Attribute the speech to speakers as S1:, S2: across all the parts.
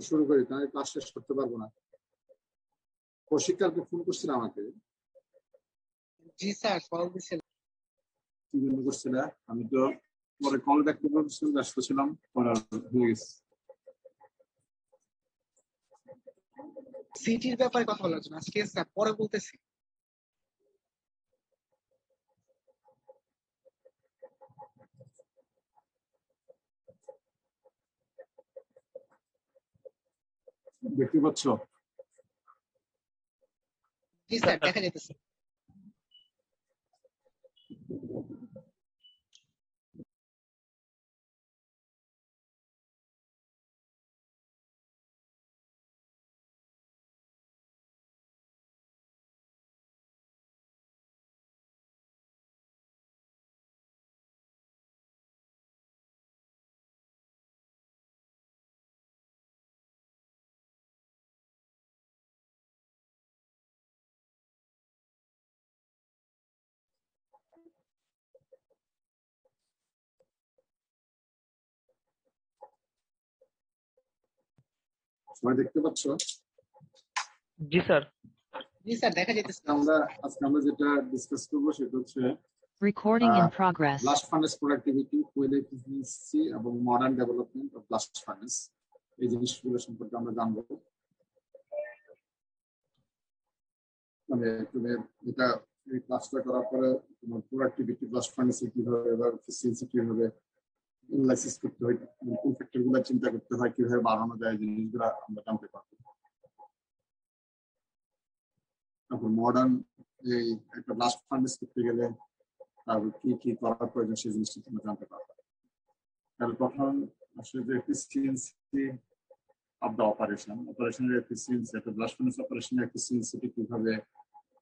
S1: শুরু করি, তাহলে ক্লাস শেষ করতে পারবো না। প্রশিক্ষককে ফোন করছিল আমাকে।
S2: জি স্যার, কল দিছিল।
S1: কি জন্য করছিল? আমি তো পরে কল ব্যাক করতে ব্যস্ত ছিলাম, পরে হয়ে গেছে।
S2: সিটির ব্যাপারে কথা বলার জন্য আজকে স্যার পরে বলতেছি।
S1: দেখতে পাচ্ছ?
S2: জি স্যার, দেখা যাইতেছে।
S1: সবাই দেখতে পাচ্ছ?
S3: জি স্যার।
S2: জি স্যার, দেখা যাইতেছে।
S1: আজকে আমরা যেটা ডিসকাস করবো সেটা হচ্ছে
S4: Recording in progress.
S1: Blast furnace productivity, fuel efficiency এবং modern development of blast furnace, এই জিনিসগুলো সম্পর্কে আমরা জানবো। মানে তুমি এটা এই ক্লাসটা করার পরে তোমার প্রোডাক্টিভিটি ব্লাস্ট ফার্নেসে কিভাবে বা এফিসিয়েন্সি কিভাবে অ্যানালাইসিস করতে হয়, কোন ফ্যাক্টরগুলো চিন্তা করতে হয়, কিভাবে বাড়ানো যায়, জিনিসগুলো আমরা জানতে পারবো। তারপর মডার্ন এই একটা ব্লাস্ট ফার্নেস করতে গেলে তারপর কি কি করার প্রয়োজন সেই জিনিসটা তোমরা জানতে পারবে। তাহলে প্রথম আসলে যে এফিসিয়েন্সি অফ দ্য অপারেশনের এফিসিয়েন্সি, একটা ব্লাস্ট ফার্নেস অপারেশনের এফিসিয়েন্সিটি কিভাবে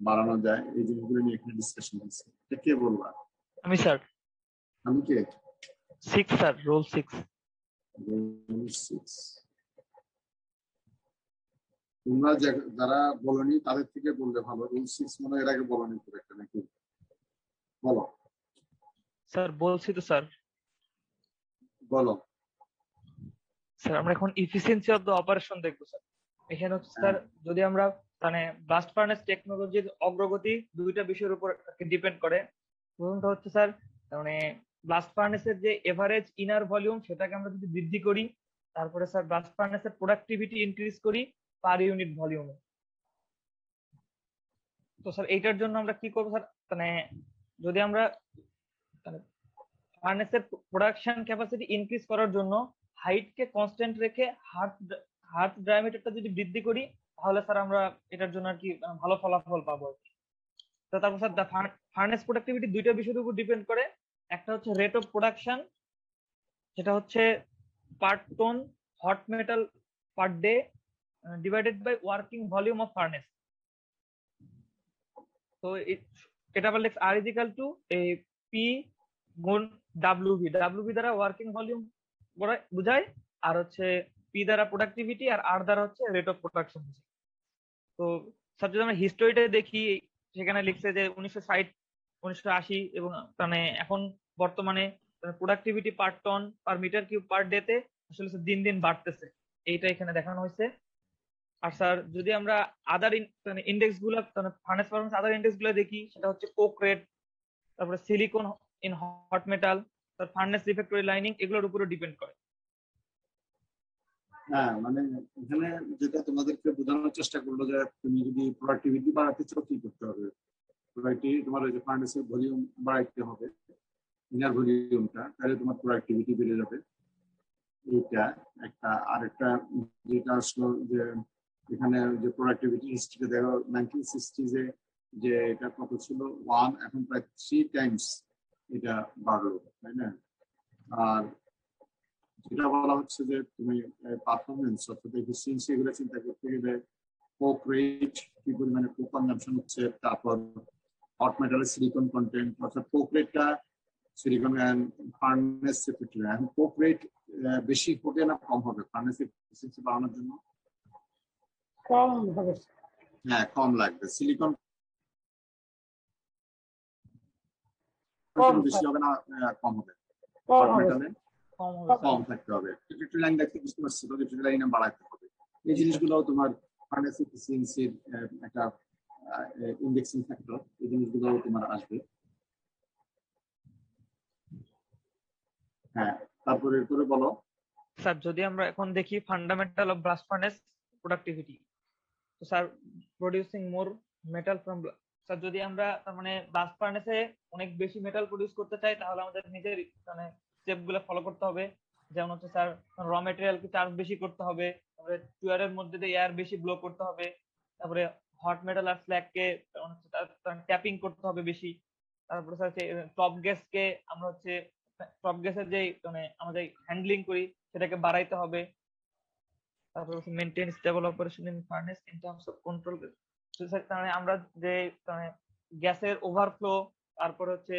S1: বাড়ানো যায়, এই জিনিসগুলো নিয়ে এখানে ডিসকাশন হচ্ছে। এটা কে বলবা?
S3: আমি স্যার।
S1: আমি কে?
S3: 6 স্যার, রোল 6।
S1: তোমরা যারা বলনি তাদের থেকে বললে ভালো। রুল 6 মনে এর আগে বলনি খুব একটা, নাকি? বলো
S3: স্যার। বলছি তো স্যার।
S1: বলো
S3: স্যার, আমরা এখন ইফিসিয়েন্সি অফ দ্য অপারেশন দেখবো স্যার। এখানে হচ্ছে স্যার, যদি আমরা মানে ব্লাস্ট ফার্নেস টেকনোলজির অগ্রগতি দুইটা বিষয়ের উপর ডিপেন্ড করে। প্রথমটা হচ্ছে স্যার, মানে ব্লাস্ট ফার্নেসের যে এভারেজ ইনার ভলিউম সেটাকে আমরা যদি বৃদ্ধি করি, তারপরে স্যার ব্লাস্ট ফার্নেসের প্রোডাক্টিভিটি ইনক্রিজ করি পার ইউনিট ভলিউমে। তো স্যার এইটার জন্য আমরা কি করবো স্যার, মানে যদি আমরা ফার্নেসের প্রোডাকশন ক্যাপাসিটি ইনক্রিজ করার জন্য হাইটকে কনস্ট্যান্ট রেখে হার্থ ডায়ামিটারটা যদি বৃদ্ধি করি, তাহলে স্যার আমরা এটার জন্য আর কি ভালো ফলাফল পাবো। তো তারপর স্যার ফার্নেস প্রোডাক্টিভিটি দুইটা বিষয়ের উপর ডিপেন্ড করে। একটা হচ্ছে রেট অফ প্রোডাকশন, যেটা হচ্ছে per ton hot metal per day divided by working volume of furnace. তো এটা বললে R is equal to P গুণ ডাব্লিউভি। ডাব্লিউভি দ্বারা ওয়ার্কিং ভলিউম বোঝায়, আর হচ্ছে পি দ্বারা প্রোডাক্টিভিটি, আর আর দ্বারা হচ্ছে রেট অফ প্রোডাকশন। তো স্যার যদি আমরা হিস্টোরিটা দেখি, সেখানে লিখছে যে 1960, 1980 এবং মানে এখন বর্তমানে productivity per ton per metre cube per day তে আসলে দিন দিন বাড়তেছে, এইটা এখানে দেখানো হয়েছে। আর স্যার যদি আমরা আদার ইন্ডেক্স গুলো, ফার্নেস পারফরম্যান্স আদার ইন্ডেক্স গুলো দেখি, সেটা হচ্ছে কোক রেট, তারপরে সিলিকন ইন হট মেটাল, তার ফার্নেস রিফ্র্যাক্টরি লাইনিং, এগুলোর উপরে ডিপেন্ড করে।
S1: হ্যাঁ, মানে এখানে যেটা তোমাদেরকে বোঝানোর চেষ্টা করলো যে তুমি যদি প্রোডাক্টিভিটি বাড়াতে চাও কি করতে হবে। প্রোডাক্টিভিটি তোমার ওই যে ফার্নেসের ভলিউম বাড়াইতে হবে, ইনার ভলিউমটা, তাহলে তোমার প্রোডাক্টিভিটি বেড়ে যাবে। এইটা একটা। আরেকটা যেটা আসলো যে এখানে যে প্রোডাক্টিভিটি হিস্ট্রিতে দেখো 1960 যে এটা কত ছিল 1, এখন প্রায় 3 টাইমস এটা বাড়লো, তাই না? আর যেটা বলা হচ্ছে যে তুমি পারফরমেন্স অর্থাৎ এফিসিয়েন্সি এগুলো চিন্তা করতে গেলে কোক রেট কি পরিমাণে কোক কনজাম্পশন হচ্ছে, তারপর হট মেটালের সিলিকন কন্টেন্ট, অর্থাৎ কোক রেটটা সিলিকন ফার্নেস সেক্রেটারি। এখন কোক রেট বেশি হবে না কম হবে ফার্নেস এফিসিয়েন্সি বাড়ানোর জন্য?
S5: কম হবে।
S1: হ্যাঁ, কম লাগবে। সিলিকন বেশি হবে না কম হবে?
S5: কম হবে।
S3: কম হবে
S1: কম থাকতে হবে। রিফ্লেক্টর লাইন দেখতে বুঝতে পারছি তো, রিফ্লেক্টর লাইন বাড়াতে হবে। এই জিনিসগুলো তোমার ফার্নেস এফিসিয়েন্সির একটা ইন্ডেক্সিং ফ্যাক্টর, এই জিনিসগুলো তোমার আসবে। হ্যাঁ, তারপরে এরপরে বলো।
S3: স্যার যদি আমরা এখন দেখি fundamental of blast furnace productivity, তো sir producing more metal from, sir যদি আমরা তার মানে ব্লাস্ট ফার্নেসে অনেক বেশি মেটাল প্রডিউস করতে চাই তাহলে আমাদের নিজের মানে স্টেপ গুলো ফলো করতে হবে। যেমন হচ্ছে স্যার র মেটেরিয়ালকে চার্জ বেশি করতে হবে, তারপরে টুয়ারের মধ্যে দিয়ে এয়ার বেশি ব্লো করতে হবে, তারপরে হট মেটাল আর স্ল্যাগকে ট্যাপিং করতে হবে বেশি। তারপরে স্যার হচ্ছে টপ গ্যাসকে আমরা হচ্ছে টপ গ্যাসের যে মানে আমাদের হ্যান্ডলিং করি সেটাকে বাড়াইতে হবে। তারপর হচ্ছে maintain stable operation in furnace in terms of control. মানে আমরা যে মানে গ্যাসের ওভারফ্লো, তারপর হচ্ছে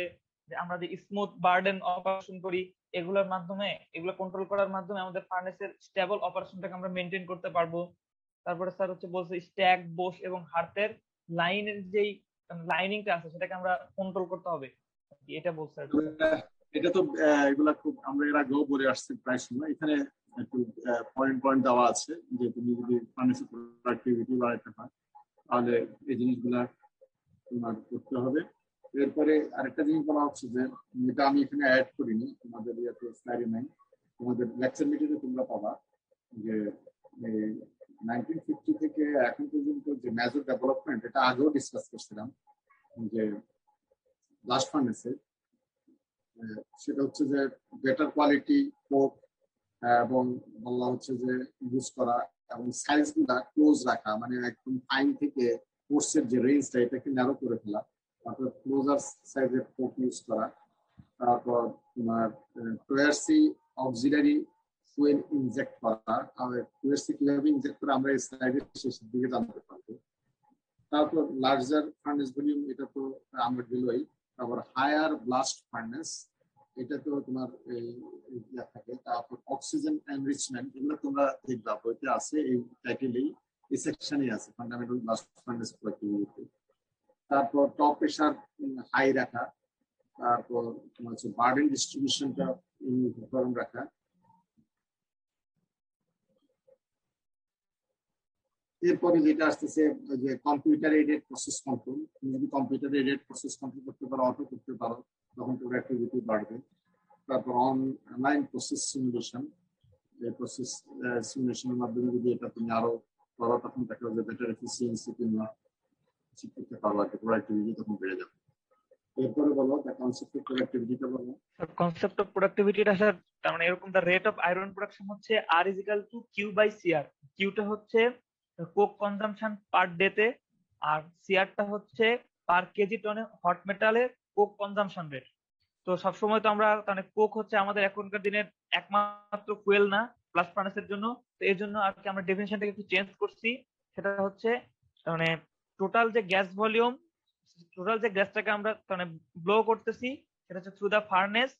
S3: যে আমরা যে স্মুথ বার্ডেন অপারেশন করি, এগুলোর মাধ্যমে এগুলো কন্ট্রোল করার মাধ্যমে আমাদের ফার্নেসের স্টেবল অপারেশনটাকে আমরা মেনটেন করতে পারবো। তারপরে স্যার হচ্ছে বলছে স্ট্যাক, বোস এবং হার্টের লাইনের যেই লাইনিংটা আছে সেটাকে আমরা কন্ট্রোল করতে হবে, এটা বলছে আর কি।
S1: এটা তো এগুলা খুব আমরা এর আগেও বলে আসছি প্রায় সময়। এখানে একটু পয়েন্ট পয়েন্ট দেওয়া আছে যে তুমি যদি ফার্নেসের প্রোডাক্টিভিটি বাড়াতে পারো তাহলে এই জিনিসগুলা তোমার করতে হবে। এরপরে আরেকটা জিনিস বলা হচ্ছে যে এটা আমি এখানে অ্যাড করিনি, তোমাদের ইয়েতে স্লাইডে নাই, তোমাদের লেকচার মিটিংয়ে তোমরা পাবা যে 1950 থেকে এখন পর্যন্ত যে মেজর ডেভেলপমেন্ট, এটা আগেও ডিসকাস করছিলাম যে ব্লাস্ট ফার্নেসে, সেটা হচ্ছে যে বেটার কোয়ালিটি কোক এবং বলা হচ্ছে যে ইউজ করা এবং সাইজ গুলা ক্লোজ রাখা, মানে একদম ফাইন থেকে কোর্সের যে রেঞ্জটা এটাকে ন্যারো করে ফেলা, তারপর ক্লোজার সাইজের কোক ইউজ করা, তারপর তোমার টুয়ারসি অক্সিলারি ফুয়েল ইনজেক্ট করা, আর টুয়ারসি কিভাবে ইনজেক্ট করে আমরা এই স্লাইডের শেষের দিকে জানতে পারবো। তারপর লার্জার ফার্নেস ভলিউম, এটা তো আমরা দিলই। তারপর হায়ার ব্লাস্ট ফার্নেস, এটা তো তোমার থাকে। তারপর অক্সিজেন এনরিচমেন্ট, এগুলো তোমরা দেখবা বইতে আছে, এই টাইটেলেই এই সেকশনে আছে ফান্ডামেন্টাল ব্লাস্ট ফার্নেস প্রোডাক্টিভিটি। তারপর টপ প্রেসার হাই রাখা, তারপর তোমার হচ্ছে বার্ডেন ডিস্ট্রিবিউশনটা গরম রাখা। এরপরে যেটা আসতেছে যে কম্পিউটার এডেড প্রসেস কন্ট্রোল, তুমি যদি কম্পিউটার এডেড প্রসেস কন্ট্রোল করতে পারো, অটো করতে পারো, তখন প্রোডাক্টিভিটি বাড়বে। তারপর অনলাইন প্রসেস সিমুলেশন, এই প্রসেস সিমুলেশনের মাধ্যমে যদি এটা তুমি আরো করো তখন দেখা যাবে বেটার এফিসিয়েন্সি তুমি অ্যাচিভ করতে পারবে, আর প্রোডাক্টিভিটি তখন বেড়ে যাবে। এরপরে বলো দ্য কনসেপ্ট অফ প্রোডাক্টিভিটিটা বলো।
S3: কনসেপ্ট অফ প্রোডাক্টিভিটিটা স্যার তার মানে এরকম, the rate of iron production হচ্ছে R is equal to Q by CR. কিউটা হচ্ছে কোক কনজাম্পশন পার ডে তে, আর সিআরটা হচ্ছে পার কেজি টনে হট মেটালের কোক কনজাম্পশন রেট। তো সবসময় তো আমরা মানে কোক হচ্ছে আমাদের এখনকার দিনের একমাত্র ফুয়েল না ব্লাস্ট ফার্নেসের জন্য, তো এর জন্য আর কি আমরা ডেফিনিশনটাকে একটু চেঞ্জ করছি। সেটা হচ্ছে মানে টোটাল যে গ্যাস ভলিউম, টোটাল যে গ্যাসটাকে আমরা মানে ব্লো করতেছি সেটা হচ্ছে through the furnace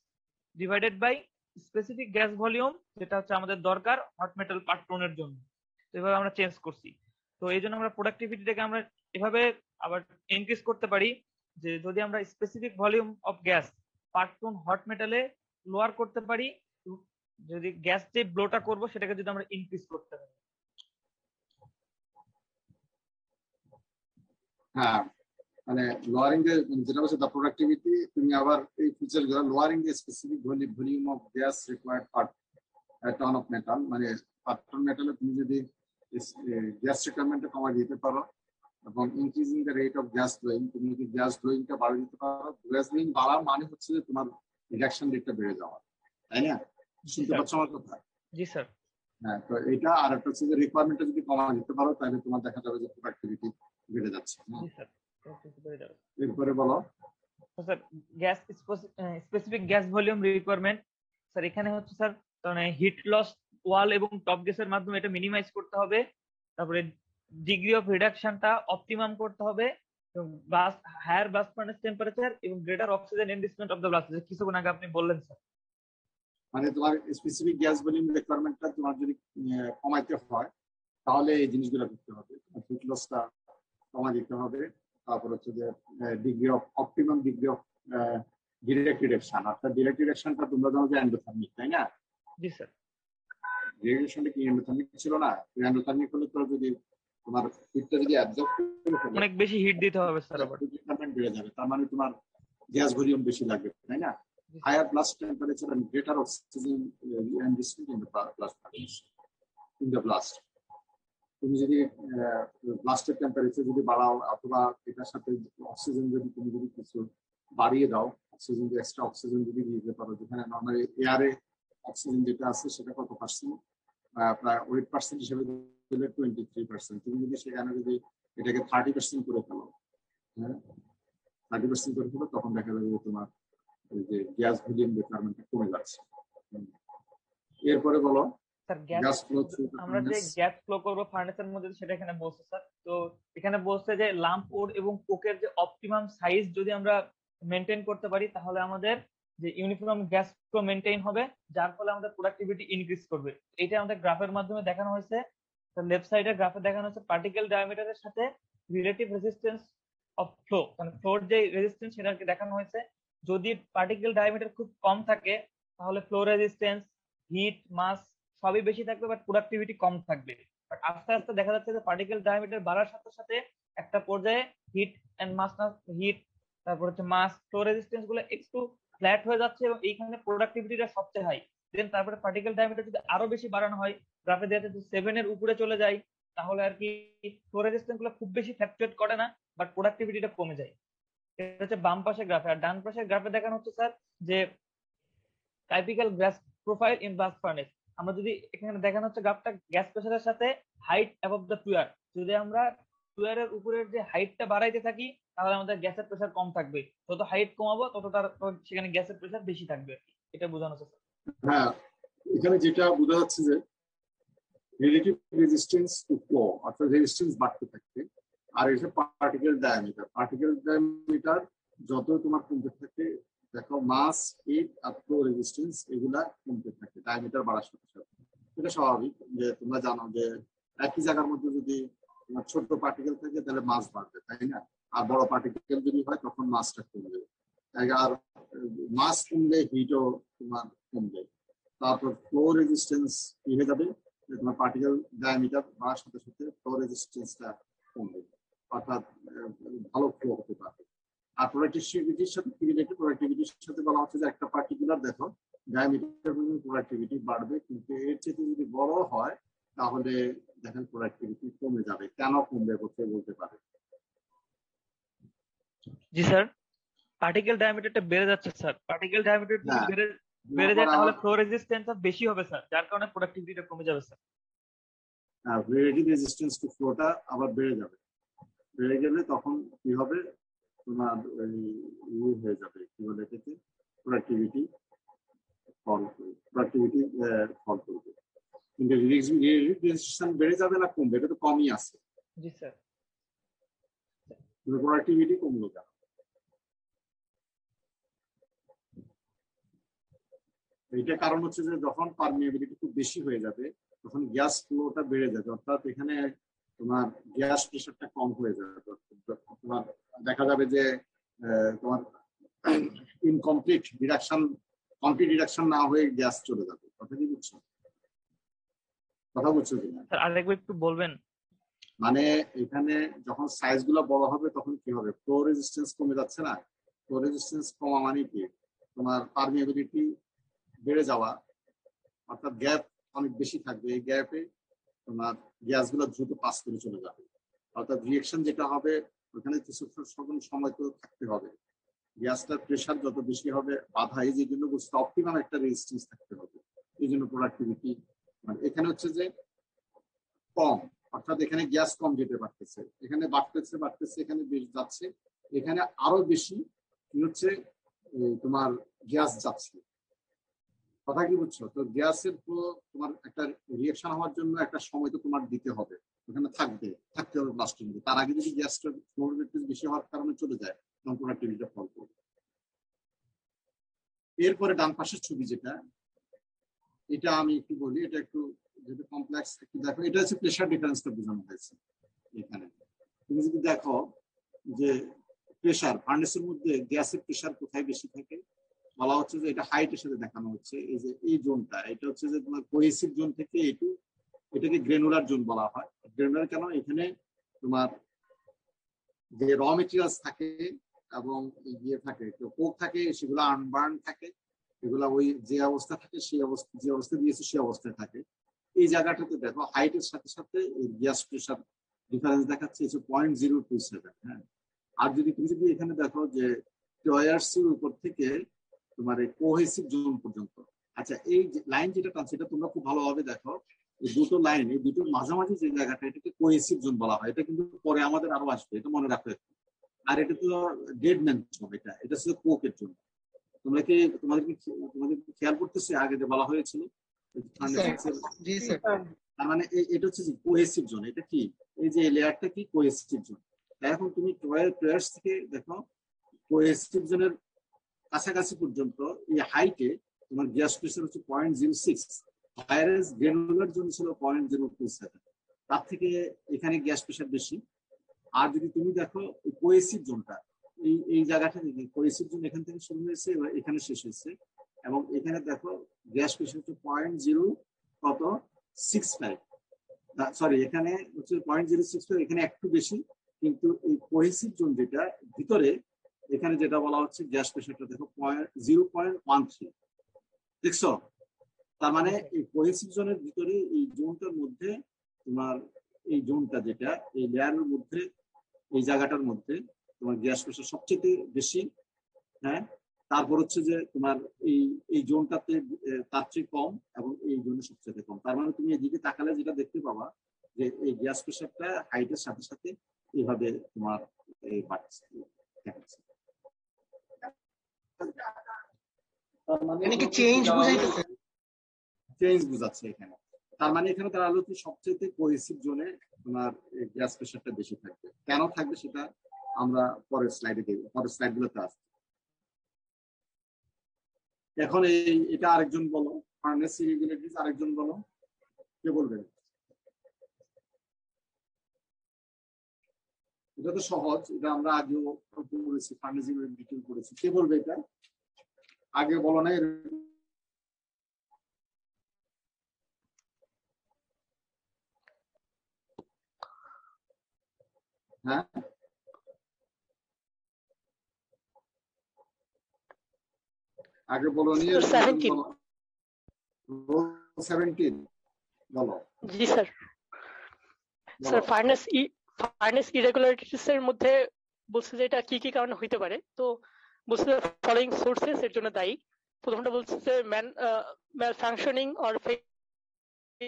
S3: divided by specific gas volume, যেটা হচ্ছে আমাদের দরকার হট মেটাল পার টনের জন্য। তো এভাবে আমরা চেঞ্জ করছি। তো এই জন্য আমরা প্রোডাক্টিভিটিটাকে আমরা এভাবে আবার ইনক্রিজ করতে পারি যে যদি আমরা specific volume of gas per ton hot মেটালে লোয়ার করতে পারি, যদি গ্যাস যে ব্লোটা করবো সেটাকে যদি আমরা ইনক্রিজ করতে পারি।
S1: হ্যাঁ, মানে লোয়ারিং যে যেটা হচ্ছে দ্য প্রোডাক্টিভিটি, তুমি আবার এই ফিচার গুলো lowering the specific volume of gas required per ton of metal, মানে পার টন মেটালে তুমি যদি গ্যাস রিকোয়ারমেন্টটা কমায় দিতে পারো এবং increasing the rate of gas flowing, তুমি যদি গ্যাস ফ্লোয়িংটা বাড়িয়ে দিতে পারো, গ্যাস ফ্লোয়িং বাড়ার মানে হচ্ছে যে তোমার রিডাকশন রেটটা বেড়ে যাওয়া, তাই না? শুনতে পাচ্ছ আমার কথা?
S3: জি স্যার।
S1: হ্যাঁ, তো এটা আর একটা হচ্ছে যে রিকোয়ারমেন্টটা যদি কমায় দিতে পারো তাহলে তোমার দেখা যাবে যে প্রোডাক্টিভিটি বেড়ে যাচ্ছে।
S3: জি স্যার, বেড়ে যাবে।
S1: এরপরে বলো
S3: sir gas specific gas volume requirement, sir এখানে হচ্ছে স্যার মানে হিট লস ওয়াল এবং টপ গ্যাসের মাধ্যমে এটা মিনিমাইজ করতে হবে। তারপরে ডিগ্রি অফ রিডাকশনটা অপটিমাম করতে হবে, এবং হায়ার ব্লাস্ট ফার্নেস টেম্পারেচার এবং greater oxygen enrichment of the blast, কিছুক্ষণ আগে আপনি বললেন স্যার।
S1: মানে তোমার স্পেসিফিক গ্যাস ভলিউম রিকোয়ারমেন্টটা তোমার যদি কমাইতে হয় তাহলে এই জিনিসগুলো করতে হবে, হিট লসটা কমা দিতে হবে। তারপর হচ্ছে যে degree of optimum degree of direct reduction, অর্থাৎ ডিরেক্ট রিডাকশনটা তোমরা জানো যে এন্ডোথার্মিক, তাই না?
S3: জি স্যার।
S1: রেডিয়েশনটা কি এন্ডোথার্মিক ছিল না? এন্ডোথার্মিক হলে তো যদি তোমার হিটটা যদি অ্যাবজর্ব করে ফেলে
S3: অনেক বেশি হিট দিতে হবে স্যার আবার।
S1: রিকোয়ারমেন্ট বেড়ে যাবে, তার মানে তোমার গ্যাস ভলিউম বেশি লাগবে, তাই না? Higher blast temperature and greater oxygen enrichment in the blast in the blast. তুমি যদি ব্লাস্টের টেম্পারেচার যদি বাড়াও অথবা এটার সাথে অক্সিজেন যদি তুমি যদি কিছু বাড়িয়ে দাও, অক্সিজেন যে এক্সট্রা অক্সিজেন যদি দিতে পারো, যেখানে নর্মালি এয়ারে অক্সিজেন যেটা আছে সেটা কত পার্সেন্ট, প্রায় 8% হিসেবে দিলে 23%, তুমি যদি সেখানে যদি এটাকে 30% করে ফেলো, হ্যাঁ 30% করে ফেলো, তখন দেখা যাবে যে তোমার যে গ্যাস ভলিউম রিকোয়ারমেন্টটা কমে যাচ্ছে। এরপরে বলো
S3: স্যার
S1: গ্যাস ফ্লো থ্রু
S3: আমরা যে গ্যাস ফ্লো করবো ফার্নেসের মধ্যে সেটা এখানে বলছে স্যার। তো এখানে বলছে যে লাম্প উড এবং কোকের যে অপটিমাম সাইজ যদি আমরা মেনটেন করতে পারি তাহলে আমাদের যে ইউনিফর্ম গ্যাস ফ্লো মেনটেন হবে, যার ফলে আমাদের প্রোডাক্টিভিটি ইনক্রিজ করবে। এটা আমাদের গ্রাফের মাধ্যমে দেখানো হয়েছে। লেফট সাইডে গ্রাফে দেখানো হচ্ছে পার্টিকেল ডায়ামিটারের সাথে রিলেটিভ রেজিস্ট্যান্স অফ ফ্লো, মানে ফ্লোর যে রেজিস্ট্যান্স সেটাকে দেখানো হয়েছে। যদি পার্টিকেল ডায়ামিটার খুব কম থাকে তাহলে ফ্লো রেজিস্ট্যান্স, হিট, মাস সবই বেশি থাকবে বাট প্রোডাক্টিভিটি কম থাকবে। বাট আস্তে আস্তে দেখা যাচ্ছে যে পার্টিকেল ডায়ামিটার বাড়ার সাথে সাথে একটা পর্যায়ে হিট এন্ড মাস, হিট তারপর হচ্ছে মাস, ফ্লো রেজিস্ট্যান্স গুলো একটু ফ্ল্যাট হয়ে যাচ্ছে এবং এইখানে প্রোডাক্টিভিটিটা সবচেয়ে হাই। দেন তারপরে পার্টিকেল ডায়ামিটার যদি আরো বেশি বাড়ানো হয়, গ্রাফে দেখা যাচ্ছে 7 এর উপরে চলে যায়, তাহলে আর কি ফ্লো রেজিস্ট্যান্স গুলো খুব বেশি ফ্ল্যাকচুয়েট করে না বাট প্রোডাক্টিভিটিটা কমে যায়। এটা হচ্ছে বাম পাশের গ্রাফে। আর ডান পাশের গ্রাফে দেখানো হচ্ছে স্যার যে typical gas profile in blast furnace. আমরা যদি এখানে দেখানো হচ্ছে গ্রাফটা গ্যাস প্রেসারের সাথে হাইট অ্যাবভ দ্য টুয়ার, যদি আমরা টুয়ারের উপরের যে হাইটটা বাড়াইতে থাকি তাহলে আমাদের গ্যাসের প্রেসার কম থাকবে, যত হাইট কমাবো তত তার সেখানে গ্যাসের প্রেসার বেশি থাকবে। এটা বোঝানো হচ্ছে।
S1: হ্যাঁ, এখানে যেটা বোঝা যাচ্ছে যে রিলেটিভ রেজিস্ট্যান্স টু ফ্লো, অর্থাৎ রেজিস্ট্যান্স বাড়তে থাকবে। আর এটা পার্টিকেল ডায়ামিটার যত তোমার কমতে থাকে, দেখো মাস, হিট আর ফ্লো রেজিস্ট্যান্স এগুলা কমতে থাকে ডায়ামিটার বাড়ার সাথে সাথে। এটা স্বাভাবিক যে তোমরা জানো যে একই জায়গার মধ্যে যদি তোমার ছোট পার্টিকেল থাকে তাহলে মাস বাড়বে, তাই না? আর বড় পার্টিকেল যদি হয় তখন মাসটা কমবে। আর মাস কমলে হিটও তোমার কমবে। তারপর ফ্লো রেজিস্ট্যান্স কি হয়ে যাবে, তোমার পার্টিকেল ডায়ামিটার বাড়ার সাথে সাথে ফ্লো রেজিস্ট্যান্সটা কমবে, অর্থাৎ ভালো ফ্লো হতে পারবে। আর প্রোডাক্টিভিটির সাথে রিলেটেড প্রোডাক্টিভিটির সাথে বলা হচ্ছে যে একটা পার্টিকুলার দেখো ডায়ামিটার প্রোডাক্টিভিটি বাড়বে, কিন্তু এর চেয়ে যদি বড় হয় তাহলে দেখেন প্রোডাক্টিভিটি কমে যাবে। কেন কমবে বলতে পারে?
S3: জি স্যার, পার্টিকেল ডায়ামিটারটা বেড়ে যাচ্ছে স্যার। পার্টিকেল ডায়ামিটার যদি বেড়ে যায় তাহলে ফ্লো রেজিস্ট্যান্স বেশি হবে স্যার, যার কারণে প্রোডাক্টিভিটিটা কমে যাবে স্যার।
S1: রিলেটিভ রেজিস্ট্যান্স টু ফ্লোটা আবার বেড়ে যাবে। বেড়ে গেলে তখন কি হবে, তোমার হয়ে যাবে, কি বলে এটাকে, প্রোডাক্টিভিটি ফল করবে। কিন্তু রিলেটিভ রেজিস্ট্যান্স বেড়ে যাবে না কমবে? এটা তো কমই আছে।
S3: জি স্যার।
S1: প্রোডাক্টিভিটি কমলো কেন? এটা কারণ হচ্ছে যে যখন পারমিয়াবিলিটি খুব বেশি হয়ে যাবে তখন গ্যাস ফ্লোটা বেড়ে যাবে, অর্থাৎ এখানে তোমার গ্যাস প্রেশারটা কম হয়ে যাবে। তোমার দেখা যাবে যে তোমার ইনকমপ্লিট রিডাকশন, কমপ্লিট রিডাকশন না হয়ে গ্যাস চলে যাবে। কথা কি বুঝছো? কথা বুঝছো কিনা?
S3: স্যার আরেকবার একটু বলবেন।
S1: মানে এখানে যখন সাইজ গুলো বড় হবে তখন কি হবে, ফ্লো রেজিস্ট্যান্স কমে যাচ্ছে না? ফ্লো রেজিস্ট্যান্স কমা মানে কি, তোমার পারমিয়াবিলিটি বেড়ে যাওয়া, অর্থাৎ গ্যাপ অনেক বেশি থাকবে। এই গ্যাপে তোমার গ্যাস গুলো দ্রুত পাস করে চলে যাবে, অর্থাৎ রিয়েকশন যেটা হবে ওখানে কিছুক্ষণ সময় তো থাকতে হবে। গ্যাসটার প্রেশার যত বেশি হবে বাধা, এই যে জন্য অপটিমাম একটা রেজিস্ট্যান্স থাকতে হবে। এই জন্য প্রোডাক্টিভিটি মানে এখানে হচ্ছে যে কম, অর্থাৎ এখানে গ্যাস কম যেতে পারতেছে, এখানে বাড়তেছে, এখানে বেশি যাচ্ছে, এখানে আরো বেশি কি হচ্ছে, তোমার গ্যাস যাচ্ছে। কথা কি বুঝছো? তো গ্যাসের তো তোমার একটা রিয়েকশন হওয়ার জন্য একটা সময় তো তোমার দিতে হবে, ওখানে থাকতে হবে ব্লাস্টের মধ্যে। তার আগে যদি গ্যাসটা ফ্লো বেশি হওয়ার কারণে চলে যায় তখন প্রোডাক্টিভিটিটা ফল করবে। এরপরে ডান পাশের ছবি যেটা, এটা আমি একটু বলি, এটা একটু যেটা কমপ্লেক্স একটু দেখো। এটা হচ্ছে প্রেশার ডিফারেন্সটা বোঝানো হয়েছে এখানে। তুমি যদি দেখো যে প্রেশার ফার্নেসের মধ্যে গ্যাসের প্রেশার কোথায় বেশি থাকে, বলা হচ্ছে যে এটা হাইটের সাথে দেখানো হচ্ছে। এই যে এই জোনটা, এটা হচ্ছে যে তোমার কোহেসিভ জোন থেকে এটাকে গ্রেনুলার জোন বলা হয়। গ্রেনুলার কেন? এখানে তোমার যে র মেটেরিয়ালস থাকে এবং ইয়ে থাকে, কোক থাকে, সেগুলো আনবার্ন থাকে, এগুলা ওই যে অবস্থা থাকে সেই অবস্থা, যে অবস্থা দিয়েছে সেই অবস্থায় থাকে। এই জায়গাটাতে দেখো হাইটের সাথে সাথে এই গ্যাস প্রেশার ডিফারেন্স দেখাচ্ছে 0.027। হ্যাঁ, আর তুমি যদি এখানে দেখো যে টয়ার্সের উপর থেকে তোমার এই কোহেসিভ জোন পর্যন্ত। আচ্ছা, এই লাইন যেটা টানছে এটা তোমরা খুব ভালোভাবে দেখো, এই দুটো লাইন, এই দুটোর মাঝামাঝি যে জায়গাটা, এটাকে কোহেসিভ জোন বলা হয়। এটা কিন্তু পরে আমাদের আরো আসবে, এটা মনে রাখো। আর এটা তো ডেড ম্যান জোন, এটা ছিল কোকের জন্য। তোমাদের কি খেয়াল করতেছে আগে যে বলা হয়েছিল?
S2: জি স্যার।
S1: তার মানে এটা হচ্ছে কোহেসিভ জোন। এটা কি, এই যে লেয়ারটা কি কোহেসিভ জোন। এখন তুমি টয়ার্স থেকে দেখো কোহেসিভ জোনের কাছাকাছি পর্যন্ত এই হাইটে তোমার গ্যাস প্রেশার হচ্ছে 0.06, ভাইরাস গ্রেনুলার জোন ছিল 0.027। তার থেকে এখানে গ্যাস প্রেশার বেশি। আর যদি তুমি দেখো কোহেসিভ জোনটা, এই জায়গাটা কোহেসিভ জোন এখান থেকে শুরু হয়েছে এখানে শেষ হয়েছে, এবং এখানে দেখো গ্যাস প্রেশার হচ্ছে 0.065, সরি এখানে হচ্ছে 0.065, এখানে একটু বেশি। কিন্তু এই কোহেসিভ জোন যেটা ভিতরে, এখানে যেটা বলা হচ্ছে গ্যাস প্রেশারটা দেখো 0.13, দেখছো? তার মানে এই কোহেসিভ জোনের ভিতরে এই জোনটার মধ্যে তোমার এই জোনটা যেটা এই লেয়ারের মধ্যে, এই জায়গাটার মধ্যে তোমার গ্যাস প্রেশার সবচেয়ে বেশি। হ্যাঁ, তারপর হচ্ছে যে তোমার এই জোনটাতে তার চেয়ে কম, এবং এই জোনে সবচেয়ে কম। তার মানে তুমি এদিকে তাকালে যেটা দেখতে পাবা যে এই গ্যাস প্রেশারটা হাইটের সাথে সাথে এইভাবে তোমার এই বাড়ছে।
S2: মানে কি চেঞ্জ বুঝাইতেছে?
S1: চেঞ্জ বুঝাচ্ছে এখানে। তার মানে এখানে তার আলোতে সবচেয়ে কোহেসিভ জোনে তোমার গ্যাস প্রেশারটা বেশি থাকবে। কেন থাকবে সেটা আমরা পরের স্লাইডে দেখব, পরের স্লাইডগুলোতে আসবে। এখন এটা আরেকজন বলো, ফার্নেস ইরেগুলারিটিস আরেকজন বলো, কে বলবেন? এটা তো সহজ, এটা আমরা আগেও পড়েছি, ফার্নেস ইরেগুলারিটি পড়েছি। কে বলবে এটা? আগে বলো না? হ্যাঁ, আগে বলো নি।
S6: 17
S1: বলো।
S6: জি স্যার। স্যার ফার্নেস ইরেগুলারিটিস এর মধ্যে বলছে যে এটা কি কি কারণে হইতে পারে। তো বলছে ফলোইং সোর্সেস এর জন্য দায়ী। প্রথমটা বলছে যে malfunctioning or failure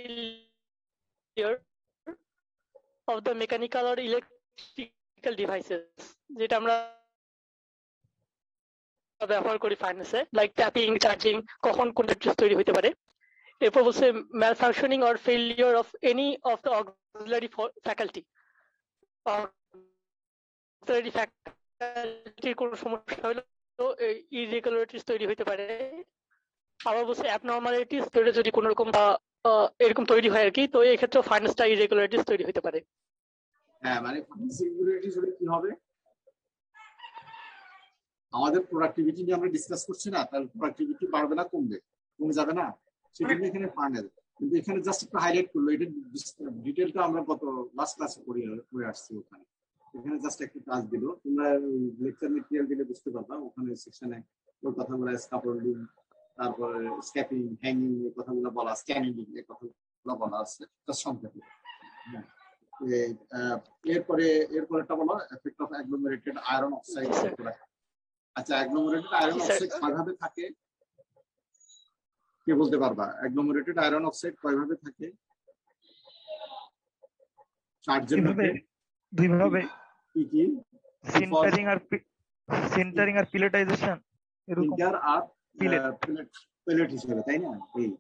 S6: of the mechanical or electrical devices, যেটা আমরা ব্যবহার করি ফার্নেসে, লাইক ট্যাপিং, চার্জিং, কখন কোন তৈরি হতে পারে। এরপর বলছে malfunctioning or failure of any of the auxiliary faculty, auxiliary faculty কোন সমস্যা হলে ইরেগুলারিটিস তৈরি হতে পারে। আবার বলছে অ্যাবনর্মালিটিস যদি কোনো রকম এরকম তৈরি হয় আর কি, তো এই ক্ষেত্রে ফার্নেসটা ইরেগুলারিটিস তৈরি হতে পারে।
S1: হ্যাঁ, মানে ফার্নেস ইরেগুলারিটিস হলে কি হবে? আমাদের প্রোডাক্টিভিটি নিয়ে আমরা ডিসকাস করছি না, তাহলে প্রোডাক্টিভিটি বাড়বে না কমবে? কমে যাবে না? সেজন্য এখানে ফার্নেস, কিন্তু এখানে জাস্ট একটু হাইলাইট করলো। এটা ডিটেলটা আমরা গত লাস্ট ক্লাসে পড়ে আসছি। ওখানে এখানে জাস্ট একটু টাচ দিল। তোমরা লেকচার মেটেরিয়াল দিলে বুঝতে পারবা, ওখানে সেকশনে ওর কথাগুলো, স্ক্যাফোল্ডিং, তারপরে স্ক্যাপিং, হ্যাঙ্গিং এর কথাগুলো বলা, স্ক্যানিং এর কথাগুলো বলা আছে সংক্ষেপে। এরপরেটা বলো, এফেক্ট অফ অ্যাগ্লোমেরেটেড আয়রন অক্সাইড। আচ্ছা, অ্যাগ্লোমেরেটেড আয়রন অক্সাইড কয়ভাবে থাকে কে বলতে পারবা? অ্যাগ্লোমেরেটেড আয়রন অক্সাইড কয়ভাবে থাকে? চার্জের মধ্যে
S3: দুইভাবে।
S1: কি কি?
S3: সিন্টারিং আর পিলেটাইজেশন।
S1: সিন্টার আর পেলেট হিসেবে, তাই না?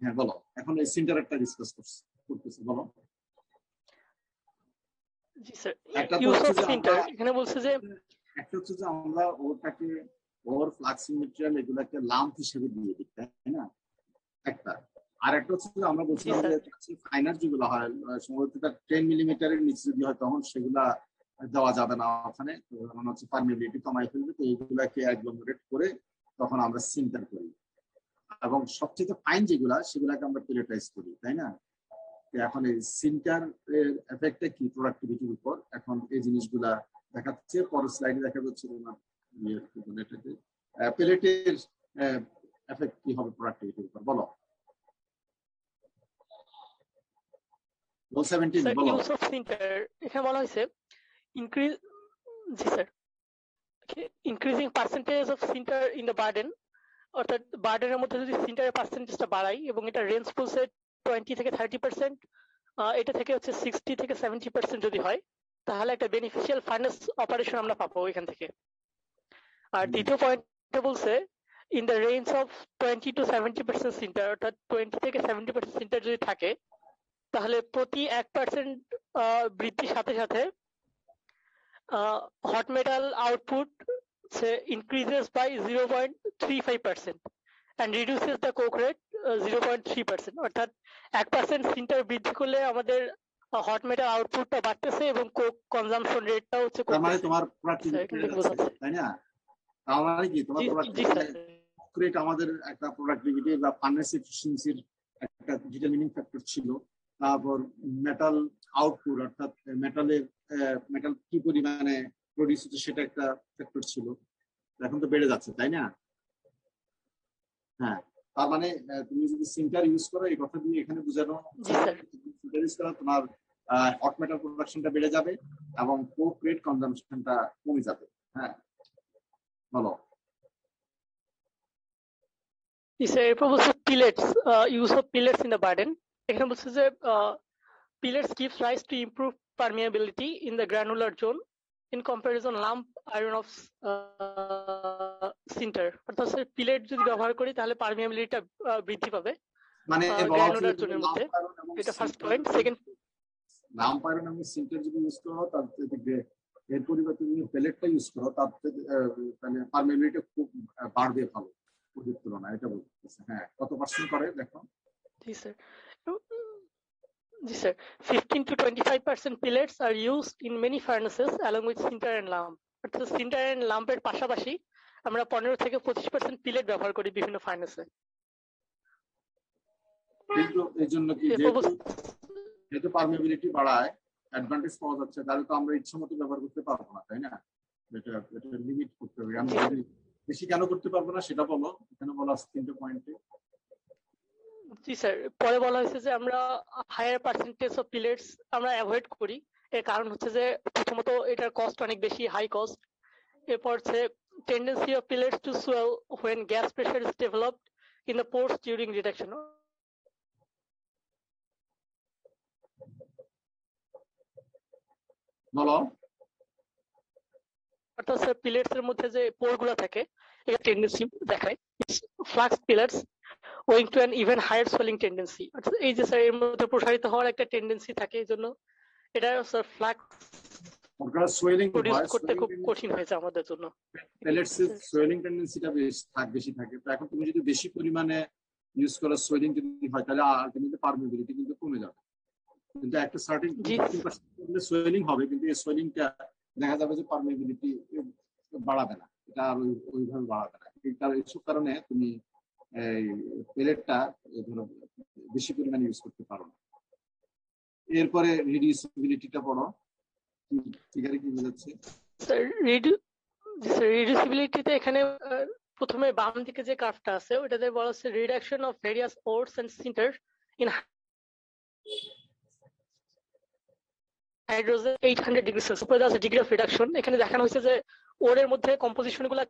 S1: হ্যাঁ, বলো। এখন এই সিন্টারটা ডিসকাস করতেছি, বলো।
S6: জি স্যার।
S1: একটা
S6: এখানে বলছে যে
S1: একটা হচ্ছে যে আমরা ওটাকে ওর ফ্লাক্সিং মেটেরিয়াল এগুলাকে লাম্প হিসেবে দিয়ে দিই, তাই না? একটা। আর একটা হচ্ছে যে আমরা বলছিলাম যে ফাইনার যেগুলো হয় সম্ভবত 10 মিলিমিটারের নিচে যদি হয় তখন সেগুলা দেওয়া যাবে না ওখানে, মানে হচ্ছে পারমিবিলিটি কমাই ফেলবে। তো এইগুলাকে অ্যাগ্লোমেরেট করে তখন আমরা সিন্টার করি, এবং সবচেয়ে ফাইন যেগুলা সেগুলাকে আমরা পেলেটাইজ করি, তাই না? এখন এই সিন্টার এর এফেক্টটা কি প্রোডাক্টিভিটির উপর, এখন এই জিনিসগুলা দেখাচ্ছে। পরের স্লাইডে দেখা যাচ্ছে তোমার এটাকে পেলেটের এফেক্ট কি হবে প্রোডাক্টিভিটির উপর, বলো। 17 বলো।
S6: ইউজ অফ সিন্টার এখানে বলা হয়েছে increase, G sir, increasing percentage of Sinter in the burden, অর্থাৎ বার্ডেনের মধ্যে যদি সিন্টারের পার্সেন্টেজটা বাড়াই, এবং এটা রেঞ্জ বলছে 20 থেকে 30%, এটা থেকে হচ্ছে 60 থেকে 70% যদি হয়, তাহলে একটা বেনিফিশিয়াল ফাইন্যান্স অপারেশন আমরা পাবো এখান থেকে। আর দ্বিতীয় পয়েন্টে বলছে in the range of 20 to 70% Sinter, অর্থাৎ 20 থেকে 70% সিন্টার যদি থাকে, তাহলে প্রতি 1% বৃদ্ধির সাথে সাথে hot metal output increases by 0.35% and reduces the coke rate 0.3%, অর্থাৎ 1% সিন্টার বৃদ্ধি করলে আমাদের হট মেটাল আউটপুটটা বাড়তেছে এবং কোক কনজাম্পশন রেটটাও হচ্ছে
S1: তার মানে
S6: কমতেছে।
S1: তোমার প্রোডাক্টিভিটি, তাই না? তার মানে কি তোমার প্রোডাক্টিভিটি আমাদের একটা প্রোডাক্টিভিটি বা ফার্নেস এফিসিয়েন্সির একটা ডিটারমিনিং ফ্যাক্টর ছিল। তারপর মেটাল আউটপুট, অর্থাৎ মেটাল কি পরিমাণে প্রডিউস হচ্ছে সেটা একটা ফ্যাক্টর ছিল। এখন তো বেড়ে যাচ্ছে, তাই না? হ্যাঁ, তার মানে তুমি যদি সিন্টার ইউজ করো, এই কথা দিয়ে এখানে বোঝানো সিন্টার ইউজ করো, তোমার হট মেটাল প্রোডাকশনটা বেড়ে যাবে এবং কোক রেট কনজাম্পশনটা কমে যাবে। হ্যাঁ, বলো।
S6: এরপর বলছে pellets, use of pellets in the burden. এখানে বলছে যে pellets gives rise to improved permeability in the granular zone in comparison lump iron of sinter, অর্থাৎ পিলেট যদি ব্যবহার করি তাহলে পারমিয়াবিলিটিটা বৃদ্ধি পাবে
S1: মানে
S6: গ্রানুলার জোনের মধ্যে। এটা first point. Second,
S1: lump iron এবং সিন্টার যদি ইউজ করো, তার এর পরিবর্তে তুমি পেলেটটা ইউজ করো, তার মানে পারমিয়াবিলিটি খুব বাড়বে ভালো ওদের তুলনায়, এটা বলতেছে। হ্যাঁ, কত পার্সেন্ট করে দেখো।
S6: জি sir, G sir, 15 to 25% pellets are used in many furnaces along with sinter and lump, অর্থাৎ সিন্টার এন্ড লাম্পের পাশাপাশি আমরা 15 থেকে 25% পিলেট ব্যবহার করি বিভিন্ন ফার্নেসে।
S1: কিন্তু এই জন্য কি যেহেতু পারমিয়াবিলিটি বাড়ায়, অ্যাডভান্টেজ পাওয়া যাচ্ছে, তাহলে তো আমরা ইচ্ছা মতো ব্যবহার করতে পারবো না, তাই না? এটা লিমিট করতে হবে। আমি বেশি কেন করতে পারবো না সেটা বলো, এখানে বলা আছে 3টে পয়েন্টে।
S6: জি স্যার, পরে বলা হয়েছে যে আমরা হায়ার পার্সেন্টেজ অফ পিলেটস আমরা অ্যাভয়েড করি। এর কারণ হচ্ছে যে প্রথমত এটার কস্ট অনেক বেশি, হাই কস্ট। এরপর হচ্ছে tendency of pellets to swell when gas pressure is developed in the pores during reduction,
S1: বলো।
S6: অর্থাৎ স্যার পিলেটস এর মধ্যে যে পোরগুলো থাকে এটা টেন্ডেন্সি দেখায় flux পিলেটস owing to an even higher swelling tendency, অর্থাৎ এই যে স্যার এর মধ্যে প্রসারিত হওয়ার একটা টেন্ডেন্সি থাকে, এই জন্য এটা স্যার ফ্লাক্স প্রডিউস করতে খুব কঠিন হয়েছে আমাদের জন্য।
S1: পেলেটস এর সোয়েলিং টেন্ডেন্সিটা বেশি থাকে। তো এখন তুমি যদি বেশি পরিমাণে ইউজ করো, সোয়েলিং যদি হয়, তাহলে আলটিমেটলি পারমিয়াবিলিটি কিন্তু কমে যাবে। কিন্তু একটা সার্টেন সোয়েলিং হবে, কিন্তু এই সোয়েলিংটা দেখা যাবে যে পারমিয়াবিলিটি বাড়াবে না, এটা আর ওইভাবে বাড়াবে না। এইসব কারণে তুমি এই পেলেটটা ধরো বেশি পরিমাণে ইউজ করতে পারো না। এরপরে রিডিউসিবিলিটিটা পড়ো, ফিগারে কি বোঝাচ্ছে?
S6: স্যার রিডিউসিবিলিটিতে এখানে প্রথমে বাম দিকে যে কার্ভটা আছে ওটাতে বলা হচ্ছে reduction of various ores and sinter in hydrogen 800 degree Celsius. উপরে আছে ডিগ্রি অফ রিডাকশন। এখানে দেখানো হয়েছে যে ওরের মধ্যে কম্পোজিশন গুলা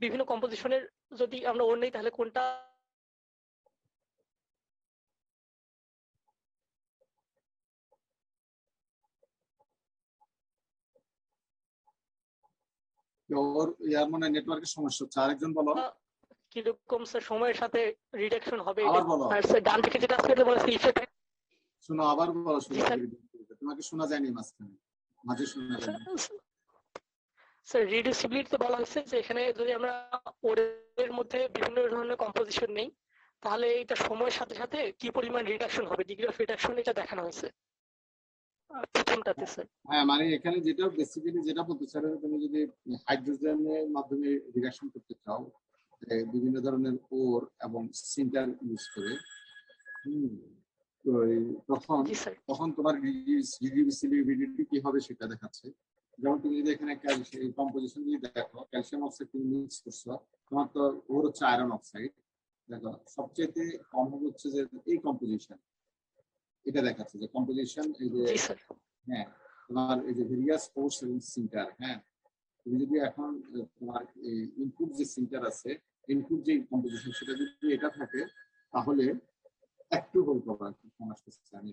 S6: বিভিন্ন কম্পোজিশনের যদি আমরা ওর নেই তাহলে কোনটা
S1: ওর ইয়ার মানে নেটওয়ার্কের সমস্যা হচ্ছে। আরেকজন বলো
S6: কিরকম স্যার সময়ের সাথে রিডাকশন হবে।
S1: আবার বলো।
S6: আর স্যার ডান দিকে যেটা আছে এটা বলা আছে ইফেক্ট।
S1: শোনো, আবার বলো। তোমাকে শোনা যায়নি মাঝখানে, মাঝে শোনা যায়নি।
S6: স্যার রিডিউসিবিলিটিতে বলা হয়েছে যে এখানে যদি আমরা ওরের মধ্যে বিভিন্ন ধরনের কম্পোজিশন নেই তাহলে এটা সময়ের সাথে সাথে কি পরিমাণ রিডাকশন হবে, ডিগ্রি অফ রিডাকশন এটা দেখানো হয়েছে প্রথমটাতে স্যার।
S1: হ্যাঁ, মানে এখানে যেটা বেসিক্যালি যেটা বলতে চাই, তুমি যদি হাইড্রোজেনের মাধ্যমে রিডাকশন করতে চাও বিভিন্ন ধরনের ওর এবং সিন্টার ইউজ করে। তো তখন
S6: জি স্যার।
S1: তখন তোমার রিডিউসিবিলিটি কি হবে সেটা দেখাচ্ছে। যেমন তুমি যদি এখানে কম্পোজিশন যদি দেখো, ক্যালসিয়াম অক্সাইড তুমি মিক্স করছো, তোমার তো ওর হচ্ছে আয়রন অক্সাইড, দেখো সবচেয়ে কম হবে হচ্ছে যে এই কম্পোজিশন, এটা দেখাচ্ছে যে কম্পোজিশন এই যে
S6: জি স্যার।
S1: হ্যাঁ তোমার এই যে ভেরিয়াস ফোর্স এবং সিন্টার। হ্যাঁ তুমি যদি এখন তোমার ইনপুট যে সিন্টার আছে, ইনপুট যে কম্পোজিশন সেটা যদি এটা থাকে তাহলে একটু বলতে পারবো আসতেছে আমি।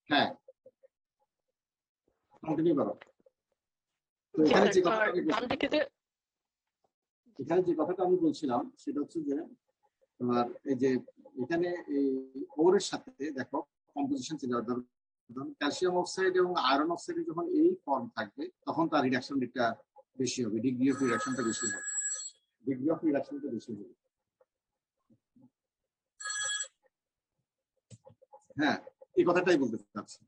S1: হ্যাঁ কন্টিনিউ করো। তো
S6: জি
S1: এখানে
S6: স্যার।
S1: যে
S6: আর
S1: কথাটা
S6: ডান দিকে যে
S1: আমি বলছিলাম সেটা হচ্ছে যে তোমার এই যে এখানে এই ওরের সাথে দেখো কম্পোজিশন ছিল, ক্যালসিয়াম অক্সাইড এবং আয়রন অক্সাইড যখন এই ফর্ম থাকবে তখন তার রিডাকশন রেটটা বেশি হবে, ডিগ্রি অফ রিডাকশনটা বেশি হবে, হ্যাঁ এই কথাটাই বলতে চাচ্ছি।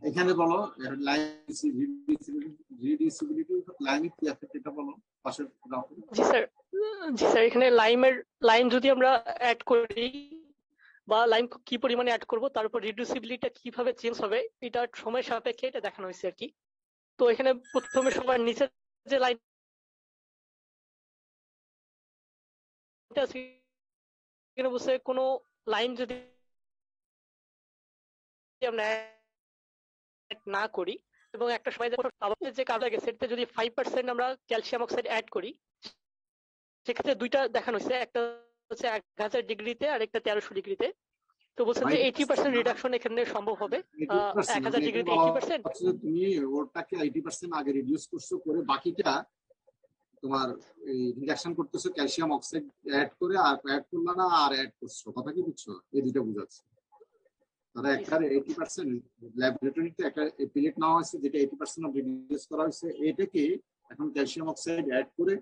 S1: এখানে বলো রিডিউসিবিলিটি লাইন কি আছে এটা বলো পাশের।
S6: জি স্যার। জি স্যার, এখানে লাইন যদি আমরা অ্যাড করি বা লাইন কি পরিমাণে অ্যাড করব, তার উপর রিডিউসিবিলিটি কিভাবে চেঞ্জ হবে এটা সময় সাপেক্ষে এটা দেখানো হয়েছে আর কি। তো এখানে প্রথমে সবার নিচে যে লাইনটা আছে এখানে বসে কোনো লাইন যদি আমরা অ্যাড না করি এবং একটা সময় যে কাজ লাগে সেটাতে যদি 5% আমরা ক্যালসিয়াম অক্সাইড অ্যাড করি, সেক্ষেত্রে দুইটা দেখানো হয়েছে, একটা হচ্ছে 1000 ডিগ্রিতে আর একটা 1300 ডিগ্রিতে। তো বলছেন যে 80% রিডাকশন এখানে সম্ভব হবে 1000 ডিগ্রিতে 80%।
S1: তুমি ওরটাকে 80% আগে রিডিউস করছো, করে বাকিটা তোমার এই রিডাকশন করতেছো ক্যালসিয়াম অক্সাইড অ্যাড করে, আর অ্যাড করলা না আর অ্যাড করছো, কথা কি বুঝছো? এই দুটো বুঝাচ্ছে। তারা একটা 80% ল্যাবরেটরিতে একটা পিলেট নেওয়া হয়েছে যেটা 80% রিডিউস করা হয়েছে, এটাকে এখন ক্যালসিয়াম অক্সাইড অ্যাড করে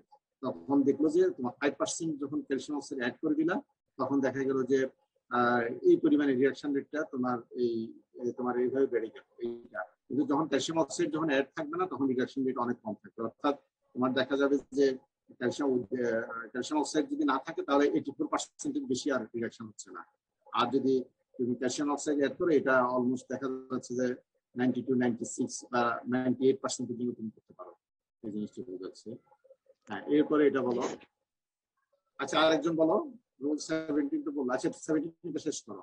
S1: তখন দেখলো যে তোমার 5% যখন ক্যালসিয়াম অক্সাইড অ্যাড করে দিলা তখন দেখা গেল যে এই পরিমাণে রিয়াকশন রেটটা তোমার তোমার এইভাবে বেড়ে গেল এইটা। কিন্তু যখন ক্যালসিয়াম অক্সাইড যখন অ্যাড থাকবে না তখন রিয়াকশন রেট অনেক কম থাকবে, অর্থাৎ তোমার দেখা যাবে যে ক্যালসিয়াম অক্সাইড যদি না থাকে তাহলে 84% বেশি আর রিয়াকশন হচ্ছে না। আর যদি তুমি ক্যালসিয়াম অক্সাইড অ্যাড করে এটা অলমোস্ট দেখা যাচ্ছে যে 92-96 বা 98% পর্যন্ত তুমি করতে পারো। এই জিনিসটা বোঝা যাচ্ছে। হ্যাঁ, এরপরে এটা বলো। আচ্ছা, আরেকজন বলো। রুল 17 তো বললো। আচ্ছা, 17 শেষ করো।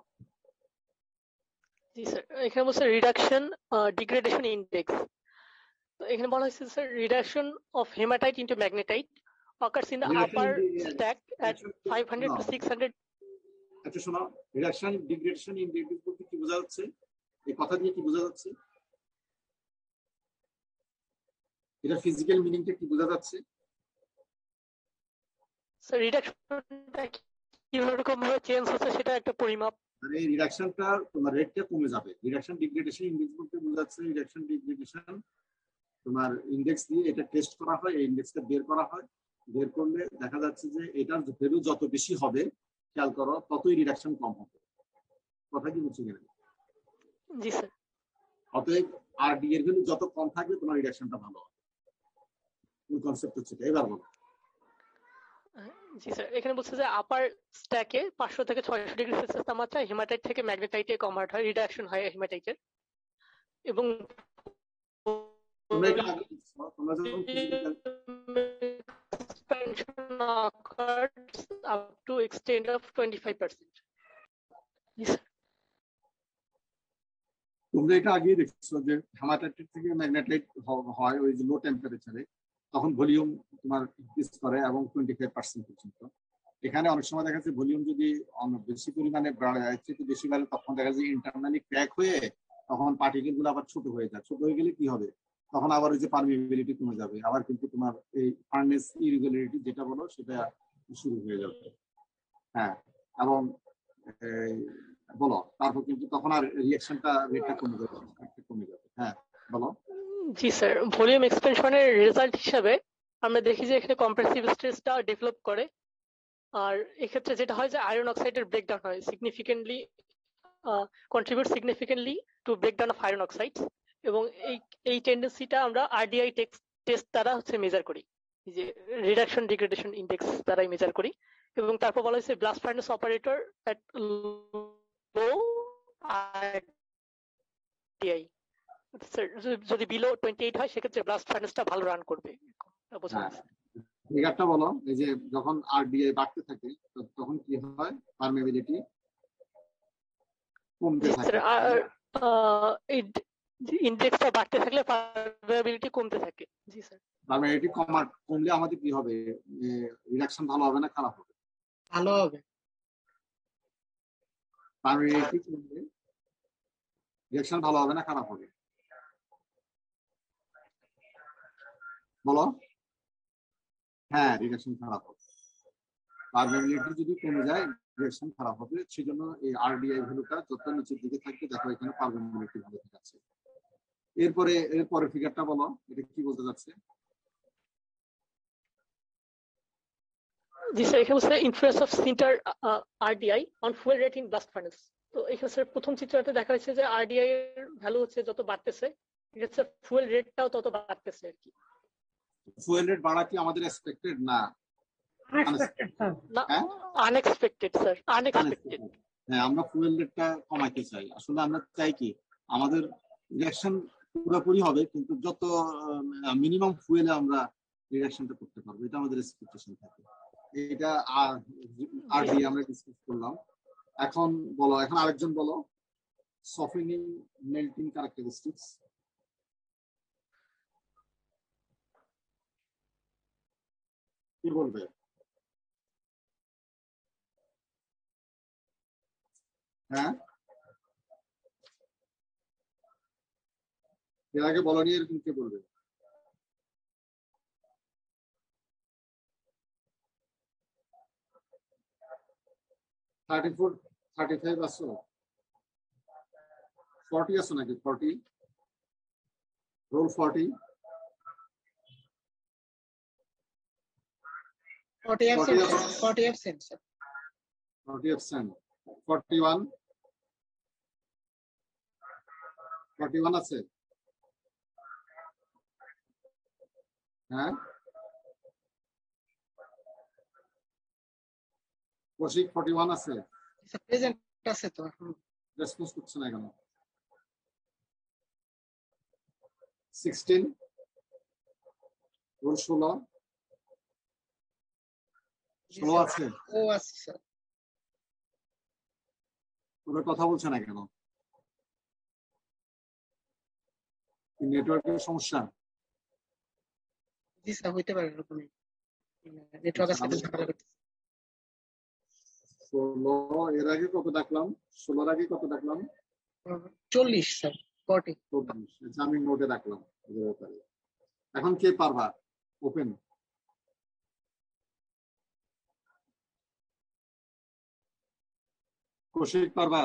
S6: জি স্যার, এখানে বলছে রিডাকশন ডিগ্রেডেশন ইন্ডেক্স। তো এখানে বলা হয়েছে sir reduction of hematite into magnetite occurs in the upper stack at 500 to 600.
S1: আচ্ছা শোনো, রিডাকশন ডিগ্রেডেশন ইন্ডেক্স বলতে কি বোঝা যাচ্ছে? এই কথা দিয়ে কি বোঝা যাচ্ছে? এটা ফিজিক্যাল মিনিংটা কি বোঝা যাচ্ছে?
S6: স্যার রিডাকশনটা কিরকম ভাবে চেঞ্জ হচ্ছে সেটা একটা পরিমাপ।
S1: মানে রিডাকশনটা তোমার রেটটা কমে যাবে। রিডাকশন ডিগ্রেডেশন ইন্ডেক্স বলতে বোঝা যাচ্ছে রিডাকশন ডিগ্রেডেশন তোমার ইন্ডেক্স দিয়ে এটা টেস্ট করা হয়, এই ইন্ডেক্সটা বের করা হয়। বের করলে দেখা যাচ্ছে যে এটার ভ্যালু যত বেশি হবে, খেয়াল করো, ততই রিডাকশন কম হবে। কথা কি বুঝছি কিনা?
S6: জি স্যার।
S1: অতএব আর ডি এর ভ্যালু যত কম থাকবে তোমার রিডাকশনটা ভালো হবে। মূল কনসেপ্ট হচ্ছে এটা। এবার বলো।
S6: জি স্যার, এখানে বলছে যে আপার স্ট্যাকে 500 থেকে 600 ডিগ্রি সেলসিয়াস তাপমাত্রায় হেমাটাইট থেকে ম্যাগনেটাইটে কনভার্ট হয়, রিডাকশন হয় হেমাটাইটের। এবং
S1: তোমরা এটা আগে দেখছো, তোমরা যখন physical
S6: expansion occurs up to extent of 25%. G sir.
S1: তোমরা এটা আগেই দেখছো যে হেমাটাইট থেকে ম্যাগনেটাইট হয় ওই যে লো টেম্পারেচারে, তখন ভলিউম তোমার ইনক্রিজ করে এবং 25% পর্যন্ত। এখানে অনেক সময় দেখা যাচ্ছে ভলিউম যদি বেশি পরিমাণে বাড়ে যায়, একটু বেশি বাড়ে, তখন দেখা যায় ইন্টারনালি ক্র্যাক হয়ে তখন পার্টিকেল গুলো আবার ছোট হয়ে যায়। ছোট হয়ে গেলে কি হবে? তখন আবার ওই যে পারমিবিলিটি কমে যাবে, আবার কিন্তু তোমার এই ফার্নেস ইরেগুলারিটি যেটা বলো সেটা শুরু হয়ে যাবে। হ্যাঁ, এবং বলো, তারপর কিন্তু তখন আর রিঅ্যাকশনটা রেটটা কমে যাবে। হ্যাঁ বলো।
S6: জি স্যার, ভলিউম এক্সপেনশনের রেজাল্ট হিসাবে আমরা দেখি যে এখানে কম্প্রেসিভ স্ট্রেসটা ডেভেলপ করে। আর এক্ষেত্রে যেটা হয় যে আয়রন অক্সাইডের ব্রেকডাউন হয় significantly, contribute significantly to breakdown of iron oxides. এবং এই টেন্ডেন্সিটা আমরা আরডিআই টেস্ট দ্বারা মেজার করি, যে রিডাকশন ডিগ্রেডেশন ইন্ডেক্স দ্বারাই মেজার করি। এবং তারপর বলা হয়েছে ব্লাস্ট ফার্নেস অপারেটর এট লো আরডিআই, যদি বিলো 28 হয় সেক্ষেত্রে ব্লাস্ট ফার্নেসটা ভালো রান করবে।
S1: ফিগারটা বলো। এই যে যখন আরডিআই বাড়তে থাকে তখন কি হয়? পারমিবিলিটি কমতে থাকে।
S6: ইন্ডেক্সটা বাড়তে থাকলে পারমিবিলিটি কমতে থাকে। জি স্যার।
S1: পারমিবিলিটি কমলে আমাদের কি হবে? রিডাকশন ভালো হবে না খারাপ হবে?
S2: ভালো হবে।
S1: পারমিবিলিটি কমলে রিডাকশন ভালো হবে না খারাপ হবে? বলো। হ্যাঁ, রিডাকশন খারাপ হবে। পারমিবিলিটি যদি কমে যায় রিডাকশন খারাপ হবে। সেজন্য এই আরডিআই ভ্যালুটা যত নিচের দিকে থাকবে, দেখো এখানে পারমিবিলিটি ভালো থাকছে। এরপরে ফিগারটা বলো, এটা কি বলতে যাচ্ছে?
S6: জি স্যার, এখানে হচ্ছে influence of Sinter আরডিআই on fuel rate in blast furnace. তো এখানে স্যার প্রথম চিত্রতে দেখা যাচ্ছে যে আরডিআই এর ভ্যালু হচ্ছে যত বাড়তেছে, ঠিক আছে, ফুয়েল রেটটাও তত বাড়তেছে আর কি।
S1: ফুয়েল রেট বাড়া কি আমাদের এক্সপেক্টেড না?
S6: Unexpected sir, unexpected.
S1: হ্যাঁ, আমরা ফুয়েল রেটটা কমাইতে চাই। আসলে আমরা চাই কি আমাদের রিঅ্যাকশন পুরোপুরি হবে, কিন্তু যত মিনিমাম ফুয়েলে আমরা রিঅ্যাকশনটা করতে পারবো, এটা আমাদের এক্সপেকটেশন থাকে। এটা আর দিয়ে আমরা ডিসকাস করলাম। এখন বলো, এখন আরেকজন বলো, সফেনিং মেল্টিং ক্যারেক্টারিস্টিক্স কি বলবে? হ্যাঁ, এর আগে বলনি, এরকম কে বলবে? $34, $35 আসো, 40 আসো নাকি? 40 রোল 40
S2: 40%, sir.
S1: 40%, 41 41 আছে? হ্যাঁ, কৌশিক 41 আছে?
S2: প্রেজেন্ট আছে তো।
S1: রেসপন্স করছে না কেন? 16 ওর 16
S2: জি
S1: 16
S2: স্যার।
S1: আছে,
S2: ও আচ্ছা স্যার।
S1: ওরা কথা বলছে না কেন? নেটওয়ার্কের সমস্যা?
S2: জি স্যার, হইতে পারে এরকমই, নেটওয়ার্ক আজকে একটু ঝামেলা করতেছে।
S1: 16 এর আগে কত ডাকলাম? 16 আগে কত ডাকলাম?
S2: 40 স্যার, 40।
S1: 24। আচ্ছা, আমি নোটে রাখলাম এদের ব্যাপারে। এখন কে পারবা? ওপেন। কৌশিক পারবা?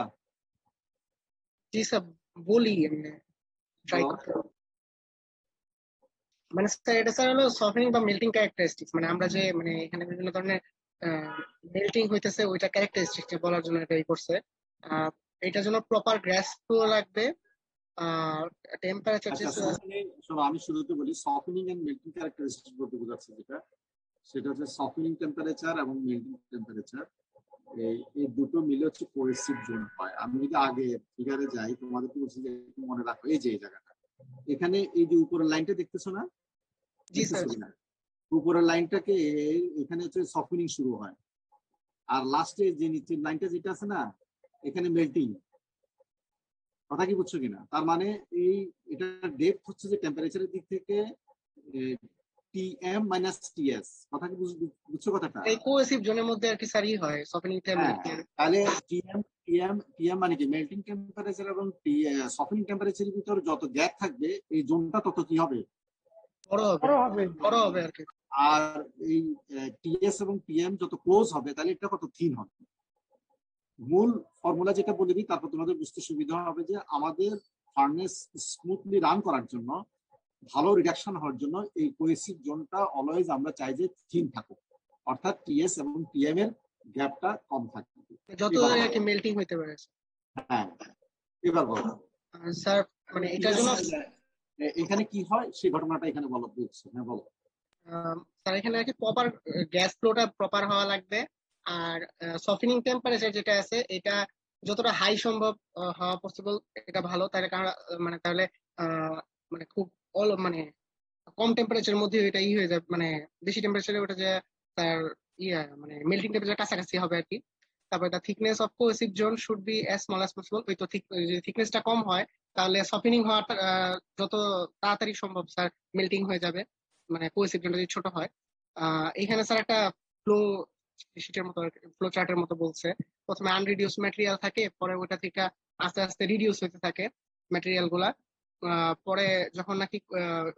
S2: জি স্যার, বলি এমনি ট্রাই
S1: বলো।
S2: করতে। মানে স্যার এটা স্যার হলো সফটেনিং বা মেল্টিং ক্যারেক্টারিস্টিক্স, মানে আমরা যে মানে এখানে বিভিন্ন ধরনের মেল্টিং হইতেছে ওইটা ক্যারেক্টারিস্টিক্স বলার জন্য এটা করছে। আহ, এটার জন্য প্রপার গ্যাস ফ্লো লাগবে, আর টেম্পারেচার যে
S1: আচ্ছা, সফটেনিং, শোনো আমি শুরুতে বলি, সফটেনিং এন্ড মেল্টিং ক্যারেক্টারিস্টিক্স বলতে বোঝাচ্ছে যেটা, সেটা হচ্ছে সফটেনিং টেম্পারেচার এবং মেল্টিং টেম্পারেচার। এই দুটো মিলে হচ্ছে কোহেসিভ জোন হয়। আমি যদি আগে ফিগারে যাই, তোমাদেরকে বলছি যে একটু মনে রাখো এই যে এই জায়গাটা, এখানে এই যে উপরের লাইনটা দেখতেছো না?
S2: জি স্যার।
S1: দেখতেছো কিনা? উপরের লাইনটাকে এখানে হচ্ছে সফটেনিং শুরু হয়, আর লাস্টে যে নিচের লাইনটা যেটা আছে না, এখানে মেল্টিং। কথা কি বুঝছো কিনা? তার মানে এই এটা ডেপথ হচ্ছে যে টেম্পারেচারের দিক থেকে টিএম মাইনাস টিএস। কথা কি বুঝছো কথাটা?
S2: এই কোহেসিভ জোনের মধ্যে আর কি স্যারই হয় সফটেনিং
S1: হ্যাঁ,
S2: মেল্টিং।
S1: তাহলে টিএম টিএম টিএম মানে কি, মেল্টিং টেম্পারেচার এবং সফটেনিং টেম্পারেচারের ভিতরে যত গ্যাপ থাকবে এই জোনটা তত কি হবে?
S2: বড় হবে,
S5: বড় হবে।
S2: বড় হবে আর কি।
S1: আর এই টিএস এবং টিএম যত ক্লোজ হবে তাহলে এটা কত থিন হবে। মূল ফর্মুলা যেটা বলে দিই, তারপর তোমাদের বুঝতে সুবিধা হবে যে আমাদের ফার্নেস স্মুথলি রান করার জন্য, ভালো রিডাকশন হওয়ার জন্য এই কোহেসিভ জোনটা অলওয়েজ আমরা চাই যে থিন থাকুক, অর্থাৎ টিএস এবং টিএম এর গ্যাপটা কম থাকবে।
S2: যত আর কি মেল্টিং হইতে পারে।
S1: হ্যাঁ, এবার বলো
S2: স্যার মানে এটার জন্য
S1: এখানে কি হয় সেই ঘটনাটা এখানে বলো, বুঝছো? হ্যাঁ বলো।
S2: স্যার এখানে আর কি প্রপার গ্যাস ফ্লোটা প্রপার হওয়া লাগবে, আর সফটেনিং টেম্পারেচার যেটা আছে এটা যতটা হাই সম্ভব হওয়া পসিবল এটা ভালো। তাহলে কারণ মানে তাহলে মানে খুব মানে কম টেম্পারেচারের মধ্যে এটা হয়ে যাবে, মানে বেশি টেম্পারেচারে ওটা যে তার মানে মেল্টিং টেম্পারেচার কাছাকাছি হবে আর কি। তারপরে the thickness of cohesive zone should be as small as possible. ওই তো যদি থিকনেসটা কম হয় তাহলে সফটেনিং হওয়া যত তাড়াতাড়ি সম্ভব স্যার মেল্টিং হয়ে যাবে, মানে কোহেসিভ জোনটা যদি ছোট হয়। এখানে স্যার একটা ফ্লো শিটের মতো, ফ্লো চার্টের মতো বলছে। প্রথমে আনরিডিউস ম্যাটেরিয়াল থাকে, পরে ওটা থেকে আস্তে আস্তে রিডিউস হতে থাকে ম্যাটেরিয়াল গুলা। পরে যখন নাকি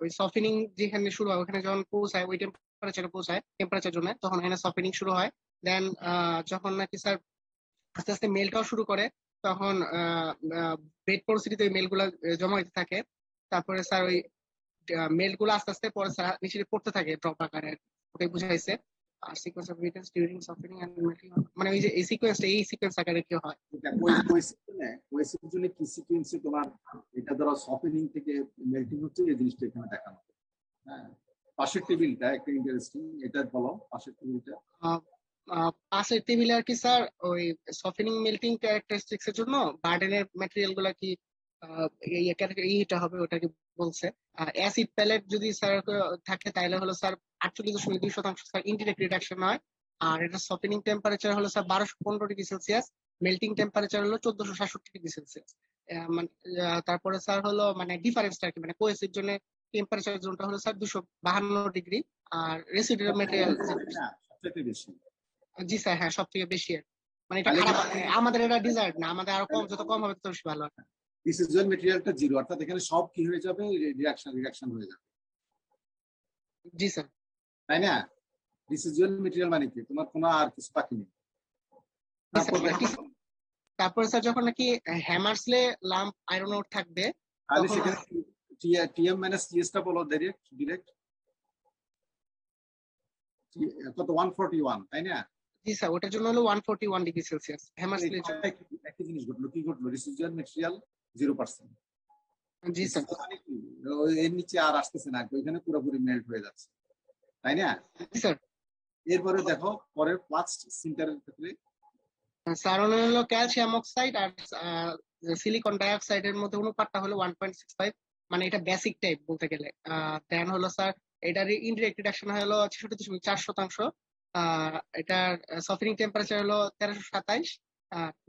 S2: ওই সফটেনিং যেখানে শুরু হয় ওখানে যখন পৌঁছায়, ওই টেম্পারেচারে পৌঁছায় টেম্পারেচার জন্য, তখন এখানে সফটেনিং শুরু হয়। দেন যখন নাকি স্যার আস্তে আস্তে মেলটাও শুরু করে, তখন বেড পরিস্থিতিতে ওই মেল গুলা জমা হতে থাকে। তারপরে স্যার ওই মেল গুলো আস্তে আস্তে পরে স্যার নিচে পড়তে থাকে ড্রপ আকারে, ওটাই বুঝাইছে। আর sequence of events during softening and melting, মানে ওই যে এই সিকোয়েন্স আকারে কি হয়।
S1: কোহেসিভ জোনে কি সিকোয়েন্সে তোমার এটা ধরো সফটেনিং থেকে মেল্টিং হচ্ছে, এই জিনিসটা এখানে দেখানো। হ্যাঁ, পাশের টেবিলটা একটা ইন্টারেস্টিং, এটা বলো পাশের টেবিলটা।
S2: পাশের টেবিলে আর কি স্যার ওই সফটেনিং মেল্টিং ক্যারেক্টারিস্টিক্স এর জন্য বার্ডেনের ম্যাটেরিয়াল গুলা কি এইটা হবে ওটা কি বলছে। অ্যাসিড প্যালেট যদি স্যার থাকে তাহলে হলো স্যার 48.2% স্যার ইনডিরেক্ট রিডাকশন হয়। আর এটা সফটেনিং টেম্পারেচার হলো স্যার 1215°C, মেল্টিং টেম্পারেচার হলো 1467°C। মানে তারপরে স্যার হলো মানে ডিফারেন্সটা কি, মানে কোহেসিভ জন্য টেম্পারেচার জোনটা হলো স্যার 252°, আর রেসিডুয়াল ম্যাটেরিয়াল।
S1: সবচেয়ে বেশি।
S2: জি স্যার, হ্যাঁ সব থেকে বেশি। মানে এটা খারাপ, আমাদের এটা ডিজার্ভ না, আমাদের আরো কম, যত কম হবে তত বেশি ভালো।
S1: ডিসিজুয়াল মেটেরিয়ালটা জিরো, অর্থাৎ এখানে সব কি হয়ে যাবে, রিয়াকশন হয়ে যাবে।
S2: জি স্যার।
S1: তাই না? ডিসিজুয়াল মেটেরিয়াল মানে কি, তোমার কোনো আর কিছু বাকি নেই।
S2: তারপরে স্যার যখন নাকি হ্যামার্সলে লাম্প আয়রন ওর থাকবে,
S1: তাহলে সেখানে টিএম মাইনাস টিএসটা বলো ডিরেক্ট কত, 141, তাই না?
S2: জি স্যার, ওটার জন্য হলো 141°C হ্যামার্সলে।
S1: একই জিনিস ঘটলো, কি ঘটলো? Residual material 0%।
S2: জি স্যার।
S1: মানে কি, এর নিচে আর আসতেছে না, ওইখানে পুরোপুরি মেল্ট হয়ে যাচ্ছে, তাই না?
S2: জি স্যার।
S1: এরপরে দেখো পরের ফার্স্ট সিন্টারের ক্ষেত্রে
S2: স্যার হলো ক্যালসিয়াম অক্সাইড আর সিলিকন ডাইঅক্সাইডের মধ্যে অনুপাতটা হলো 1.65, মানে এটা বেসিক টাইপ বলতে গেলে। দেন হলো স্যার এটার ইনডিরেক্ট রিডাকশন হলো 66.4%। এটার সফেনিং টেম্পারেচার হলো 1327,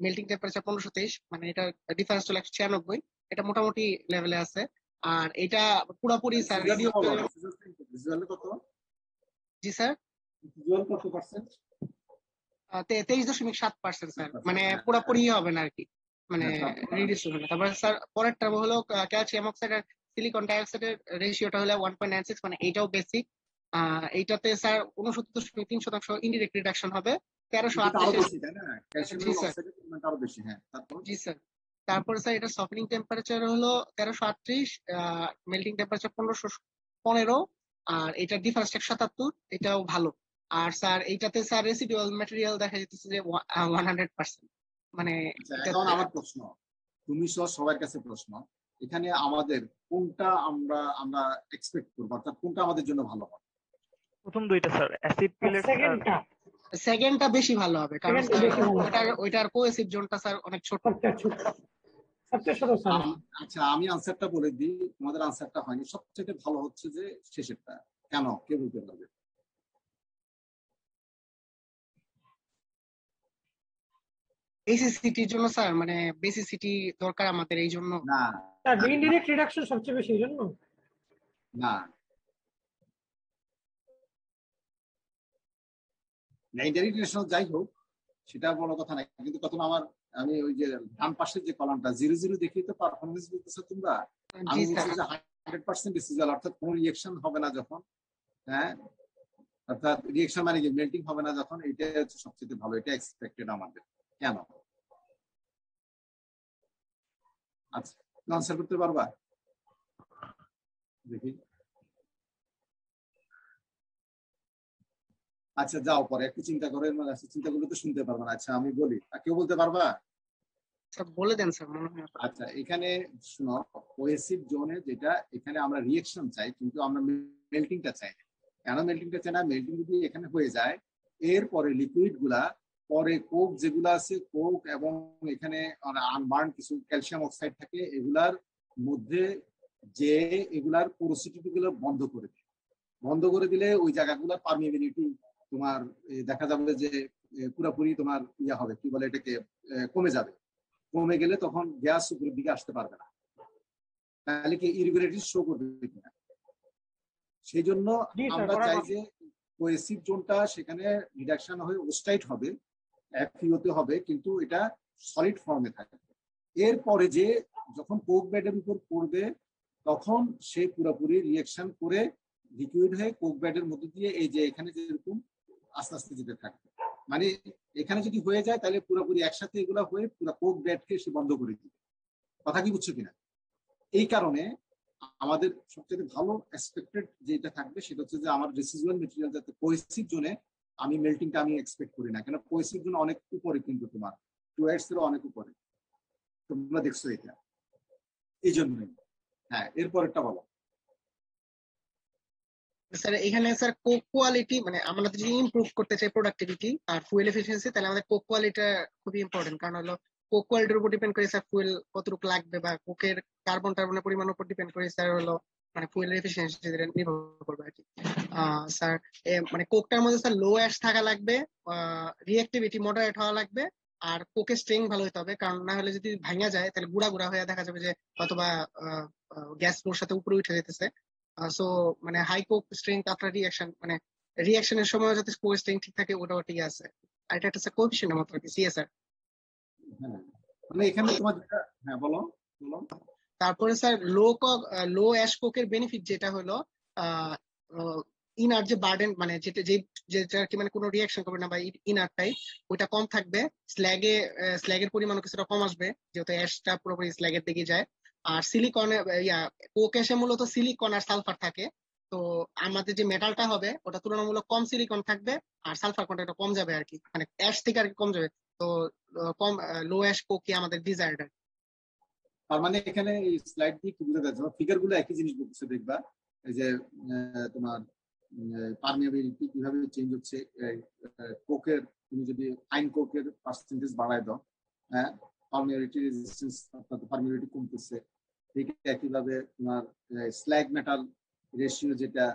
S2: মেল্টিং টেম্পারেচার 1523, মানে এটা ডিফারেন্স হলো 196। এটা মোটামুটি লেভেলে আছে। আর এটা পুরোপুরি স্যার রেডিও।
S1: কত?
S2: জি স্যার,
S1: কত পার্সেন্ট?
S2: 23.7% স্যার, মানে পুরোপুরি হবে না আর কি, মানে রিডিউস হবে না। তারপরে স্যার পরের টার্ম হলো ক্যালসিয়াম অক্সাইড আর সিলিকন ডাইঅক্সাইডের রেশিওটা হলো 1.96, মানে এটাও বেসিক। এইটাতে স্যার 69.3% ইনডিরেক্ট রিডাকশন হবে। 1338। জি স্যার, জি স্যার। তারপরে স্যার এটা সফেনিং টেম্পারেচার হলো 1338, মেল্টিং টেম্পারেচার 1515, আর এটা ডিফারেন্স 177, এটাও ভালো। আর স্যার এইটাতে স্যার রেসিডুয়াল ম্যাটেরিয়াল দেখা যাচ্ছে যে 100%, মানে
S1: এখন আমার প্রশ্ন, তুমি সহ সবার কাছে প্রশ্ন, এখানে আমাদের কোনটা আমরা আমরা এক্সপেক্ট করবো, অর্থাৎ কোনটা আমাদের জন্য ভালো হবে?
S3: প্রথম দুইটা স্যার, অ্যাসিড পিলেট।
S2: সেকেন্ডটা বেশি ভালো হবে, কারণ ওইটার কোএসিভ জোনটা স্যার অনেক ছোট।
S1: আচ্ছা, আমি আনসারটা বলে দিই, তোমাদের আনসারটা হয়নি। সবচেয়ে ভালো হচ্ছে যে শেষেরটা। কেন, কে বলতে পারবে?
S2: বেসিসিটির জন্য স্যার, মানে বেসিসিটি দরকার আমাদের এই জন্য।
S1: না,
S5: ইনডিরেক্ট রিডাকশন সবচেয়ে বেশি এই জন্য
S1: না, ইনডাইরেক্ট রিলেশন যাই হোক, সেটা বড় কথা নাই, কিন্তু কত আমার আমি ওই যে ডান পাশের যে কলামটা 0 দেখি তো পারফরমেন্স বলতেছো তোমরা। আমি বলছি যে 100% ডিসিজাল, অর্থাৎ কোনো রিঅ্যাকশন হবে না যখন, হ্যাঁ, অর্থাৎ রিঅ্যাকশন মানে কি মেল্টিং হবে না যখন, এটা হচ্ছে সবচেয়ে ভালো, এটা এক্সপেক্টেড আমাদের। কেন? আচ্ছা, আনসার করতে পারবা? দেখি। আচ্ছা যাও, পরে একটু চিন্তা করে, চিন্তা করলে তো শুনতে পারবা না। আচ্ছা আমি বলি, কেউ বলতে পারবা?
S2: বলে দেন স্যার, মনে হয়।
S1: আচ্ছা, এখানে শুনো, কোহেসিভ জোনে যেটা, এখানে আমরা রিঅ্যাকশন চাই, কিন্তু আমরা মেল্টিংটা চাই না। কেন মেল্টিংটা চাই না? মেল্টিং যদি এখানে হয়ে যায়, এরপরে লিকুইড গুলা, পরে কোক যেগুলো আছে, কোক এবং এখানে আনবার্ন কিছু ক্যালসিয়াম অক্সাইড থাকে, এগুলার মধ্যে যে এগুলার পোরোসিটি গুলো বন্ধ করে দিলে ওই জায়গাগুলোর পারমিবিলিটি তোমার দেখা যাবে যে পুরোপুরি তোমার ইয়া হবে, কি বলে এটাকে, কমে যাবে। কমে গেলে তখন গ্যাস উপরের দিকে আসতে পারবে না, তাহলে কি ইরেগুলারিটি শো করবে কিনা। সেই জন্য আমরা চাই যে কোহেসিভ জোনটা সেখানে রিডাকশন হয়ে ওস্টাইট হবে, এফইওতে হবে, কিন্তু এটা সলিড ফর্মে থাকবে। এরপরে যে যখন কোক ব্যাডের উপর পড়বে, তখন সে পুরোপুরি রিঅ্যাকশন করে লিকুইড হয়ে কোক ব্যাডের মধ্যে দিয়ে এই যে এখানে যেরকম আস্তে আস্তে যেতে থাকবে। মানে এখানে যদি হয়ে যায়, তাহলে পুরোপুরি একসাথে এগুলো হয়ে পুরো কোক ব্যাডকে সে বন্ধ করে দিবে। কথা কি বুঝছো কিনা? এই কারণে আমাদের সবচেয়ে ভালো এক্সপেক্টেড যেটা থাকবে সেটা হচ্ছে যে আমার রেসিডুয়াল মেটেরিয়াল যাতে কোহেসিভ জোনে আমি মেল্টিংটা আমি এক্সপেক্ট করি না, কেন কোহেসিভ জোন অনেক উপরে, কিন্তু তোমার 2x এর অনেক উপরে, তোমরা দেখছো এটা, এই জন্যই। হ্যাঁ, এরপরেরটা বলো
S2: স্যার। এখানে স্যার কোক কোয়ালিটি, মানে আমরা যদি ইমপ্রুভ করতে চাই প্রোডাক্টিভিটি আর ফুয়েল এফিসিয়েন্সি, তাহলে আমাদের কোক কোয়ালিটিটা খুবই ইম্পর্টেন্ট। কারণ হলো কোক কোয়ালিটির উপর ডিপেন্ড করে স্যার ফুয়েল কতটুকু লাগবে, বা কোকের কার্বন টার্বনের পরিমাণ উপর ডিপেন্ড করে স্যার হলো মানে ফুয়েলের এফিসিয়েন্সি নির্ভর করবে আর কি। স্যার মানে কোকটার মধ্যে স্যার লো অ্যাশ থাকা লাগবে, রিঅ্যাক্টিভিটি মডারেট হওয়া লাগবে, আর কোকের স্ট্রেং ভালো হতে হবে। কারণ না হলে যদি ভাঙা যায়, তাহলে গুড়া গুড়া হয়ে দেখা যাবে যে অথবা গ্যাস ওর সাথে উপরে উঠে যেতেছে। সো মানে high coke strength after reaction, মানে রিঅ্যাকশনের সময় যাতে কোক স্ট্রেংথ ঠিক থাকে, ওটাও ঠিক আছে। আর এটা একটা কোএফিশিয়েন্টের মতো আর কি, সিএসআর।
S1: হ্যাঁ, মানে এখানে তোমার যেটা, হ্যাঁ বলো বলো।
S2: তারপরে স্যার লো অ্যাশ কোকের বেনিফিট যেটা হলো ইনার যে বার্ডেন, মানে যেটা কি মানে কোনো রিঅ্যাকশন করবে না, বা ইনারটাই ওইটা কম থাকবে। স্ল্যাগের পরিমাণও কিছুটা কম আসবে, যেহেতু অ্যাশটা পুরোপুরি স্ল্যাগের দিকে যায়। আর সিলিকন, কোক অ্যাশে মূলত সিলিকন আর সালফার থাকে। তো আমাদের যে মেটালটা হবে ওটা তুলনামূলক কম সিলিকন থাকবে, আর সালফার কন্টেন্ট কম যাবে আর কি, মানে অ্যাশ থেকে আর কি কম যাবে। তো কম লো অ্যাশ কোকই আমাদের ডিজায়ার্ড।
S1: তার মানে এখানে এই স্লাইড দিয়ে কি বোঝা যাচ্ছে, ফিগার গুলো একই জিনিস বলতেছে, দেখবা এই যে তোমার পারমিয়াবিলিটি কিভাবে চেঞ্জ হচ্ছে, কোকের তুমি যদি আইন কোকের পার্সেন্টেজ বাড়ায় দাও, হ্যাঁ, পারমিউরিটি রেজিস্ট্যান্স অর্থাৎ পারমিউরিটি কমতেছে। ঠিক একইভাবে তোমার স্ল্যাগ মেটাল রেশিও যেটা,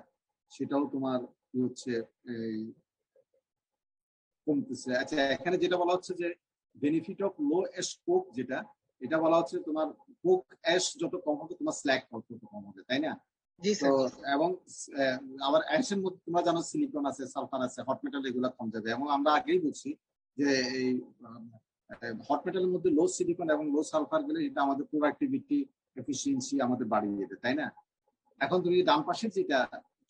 S1: সেটাও তোমার কি হচ্ছে এই কমতেছে। আচ্ছা, এখানে যেটা বলা হচ্ছে যে benefit of low ash Coke, যেটা এটা বলা হচ্ছে তোমার কোক অ্যাশ যত কম হবে তোমার স্ল্যাগ তত কম হবে, তাই না?
S2: জি
S1: তো
S2: স্যার।
S1: এবং আবার অ্যাশের মধ্যে তোমরা জানো সিলিকন আছে, সালফার আছে, হট মেটাল, এগুলো কম যাবে। এবং আমরা আগেই বলছি যে এই হট মেটালের মধ্যে লো সিলিকন এবং লো সালফার গেলে এটা আমাদের প্রোডাক্টিভিটি, এফিসিয়েন্সি আমাদের বাড়িয়ে দেবে, তাই না? এখন তুমি ডান পাশে যেটা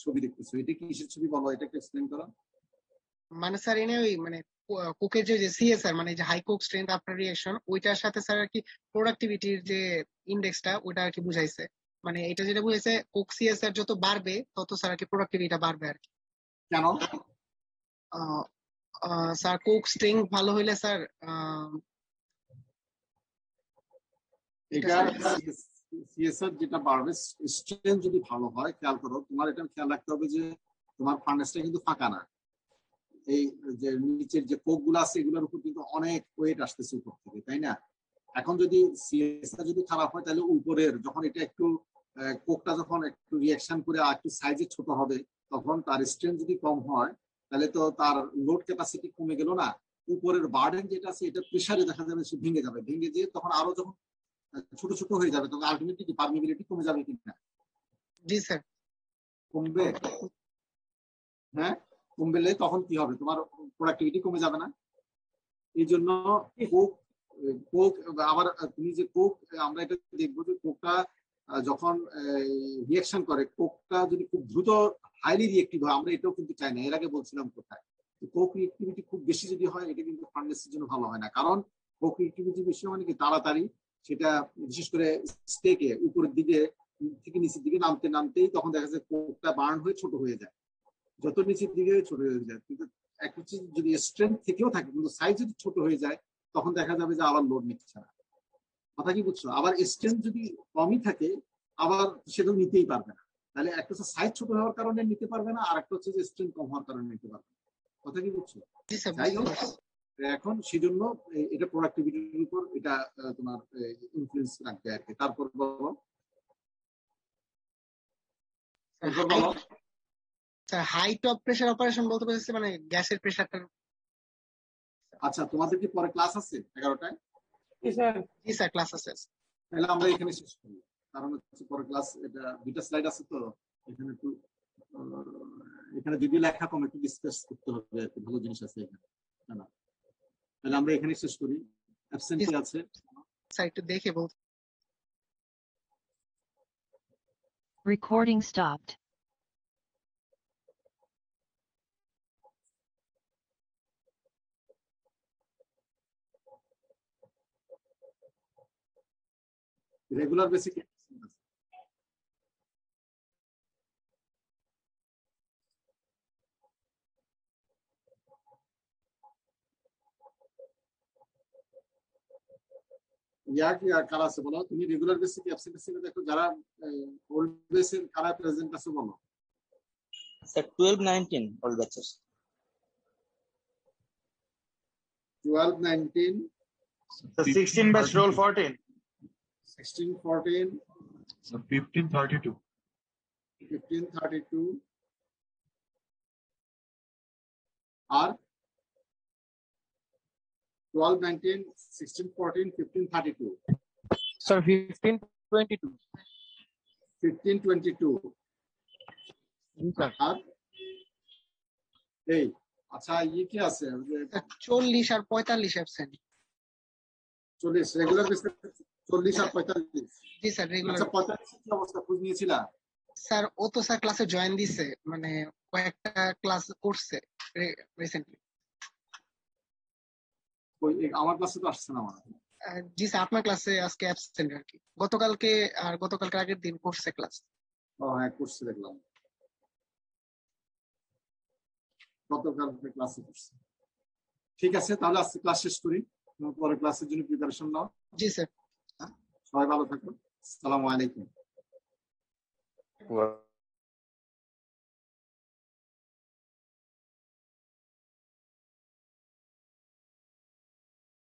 S1: ছবি দেখতেছো, এটা কিসের ছবি বলো, এটা একটু এক্সপ্লেন করো।
S2: মানে স্যার এনে ওই মানে কোকের যে সিএসআর মানে যে high coke strength after reaction, ওইটার সাথে স্যার আর কি প্রোডাক্টিভিটির যে ইন্ডেক্সটা ওটা আর কি বুঝাইছে। মানে এটা যেটা বুঝাইছে কোক সিএসআর যত বাড়বে তত স্যার আর কি প্রোডাক্টিভিটা বাড়বে আর কি।
S1: কেন?
S2: স্যার কোক স্ট্রেংথ ভালো হইলে স্যার
S1: এটা সিএসআর যেটা বাড়বে, স্ট্রেংথ যদি ভালো হয়, খেয়াল করো, তোমার এটা খেয়াল রাখতে হবে যে তোমার ফার্নেসটা কিন্তু ফাঁকা না। এই যে নিচের যে কোক গুলো আছে এগুলোর উপর কিন্তু অনেক ওয়েট আসতেছে উপর থেকে, তাই না? এখন যদি সিএসআর যদি খারাপ হয়, তাহলে উপরের যখন এটা একটু কোকটা যখন একটু রিয়াকশন করে আর একটু সাইজে ছোট হবে, তখন তার স্ট্রেংথ যদি কম হয়, তাহলে তো তার লোড ক্যাপাসিটি কমে গেল না। উপরের বার্ডেন যেটা আছে এটা প্রেসারে দেখা যাবে সে ভেঙে যাবে, ভেঙে যেয়ে তখন আরো যখন ছোট ছোট হয়ে যাবে, তখন আলটিমেটলি পারমিবিলিটি কমে যাবে কিনা?
S2: জি স্যার।
S1: কমবে। হ্যাঁ, কমবে। তখন কি হবে, তোমার প্রোডাক্টিভিটি কমে যাবে না? এই জন্য কোক কোক আবার তুমি যে কোক, আমরা এটা দেখবো যে কোকটা যখন রিয়াকশন করে, কোকটা যদি খুব দ্রুত হাইলি রিয়েক্টিভ হয়, আমরা এটাও কিন্তু চাই না। এর আগে বলছিলাম কোথায়, কোক রিয়েক্টিভিটি খুব বেশি যদি হয়, এটা কিন্তু ফার্নেসের জন্য ভালো হয় না। কারণ কোক রিয়েক্টিভিটি বেশি মানে কি তাড়াতাড়ি সেটা, বিশেষ করে স্টেকে উপরের দিকে থেকে নিচের দিকে নামতে নামতেই তখন দেখা যায় কোকটা বার্ন হয়ে ছোট হয়ে যায়, যত নিচের দিকে ছোট হয়ে যায়। কিন্তু এক হচ্ছে যদি স্ট্রেংথ থেকেও থাকে কিন্তু সাইজ যদি ছোট হয়ে যায়, তখন দেখা যাবে যে আবার লোড নিচ্ছে না। কথা কি বুঝছো? আবার স্ট্রেংথ যদি কমই থাকে, আবার সেটা নিতেই পারবে না। তাহলে একটা হচ্ছে সাইজ ছোট হওয়ার কারণে নিতে পারবে না, আর একটা হচ্ছে যে স্ট্রেংথ কম হওয়ার কারণে নিতে পারবে না। কথা কি বুঝছো?
S2: জি স্যার।
S1: যাই হোক, এখন সেজন্য এটা প্রোডাক্টিভিটির উপর এটা তোমার ইনফ্লুয়েন্স রাখবে আর কি। তারপর বলো,
S2: sir high top pressure operation বলতে পারছি মানে গ্যাসের প্রেসারটা।
S1: আচ্ছা, তোমাদের কি পরে ক্লাস আছে 11টায়?
S2: জি স্যার, ক্লাস আছে।
S1: তাহলে আমরা এখানে শেষ করি, কারণ হচ্ছে পরে ক্লাস, এটা দুইটা স্লাইড আছে তো এখানে একটু এখানে যদি লেখা কম একটু ডিসকাস করতে হবে আর কি, ভালো জিনিস আছে এখানে। তাহলে আমরা এখানে শেষ করি। অ্যাবসেন্টি আছে
S2: স্যার একটু দেখে বলতে।
S4: Recording stopped.
S1: রেগুলার বেসিক আছে। কারা আছে বলো, তুমি রেগুলার বেসিক অ্যাবসেন্ট আছে দেখো, যারা ওল্ড বেসের কারা প্রেজেন্ট আছে বলো।
S7: Sir 12-19 all batches.
S1: 12-19
S8: 16 batch roll 14.
S1: 16-14
S8: 15-32
S1: 15-32 আর 12-19 16-14 15-32
S3: স্যার 15-22
S1: 15-22 আর এই আচ্ছা ইয়ে কি আছে
S2: 40 আর 45 অ্যাবসেন্ট।
S1: 40 রেগুলার বেসিস 40 আর 45।
S2: জি স্যার রেগুলার।
S1: আচ্ছা 45 কি অবস্থা, খোঁজ নিয়েছিলা?
S2: স্যার ও তো স্যার ক্লাসে জয়েন দিছে, মানে কয়েকটা ক্লাস করছে রিসেন্টলি।
S1: ওই আমার ক্লাসে তো আসছে না আমার।
S2: জি স্যার আপনার ক্লাসে আজকে অ্যাবসেন্ট আর কি, গতকালকে আর গতকালকে আগের দিন করছে ক্লাস।
S1: ও হ্যাঁ করছে, দেখলাম গতকালকে ক্লাসে করছে। ঠিক আছে, তাহলে আজকে ক্লাস শেষ করি, পরে ক্লাসের জন্য প্রিপারেশন নাও।
S2: জি স্যার।
S1: সবাই ভালো থাকুন। আসসালামু আলাইকুম।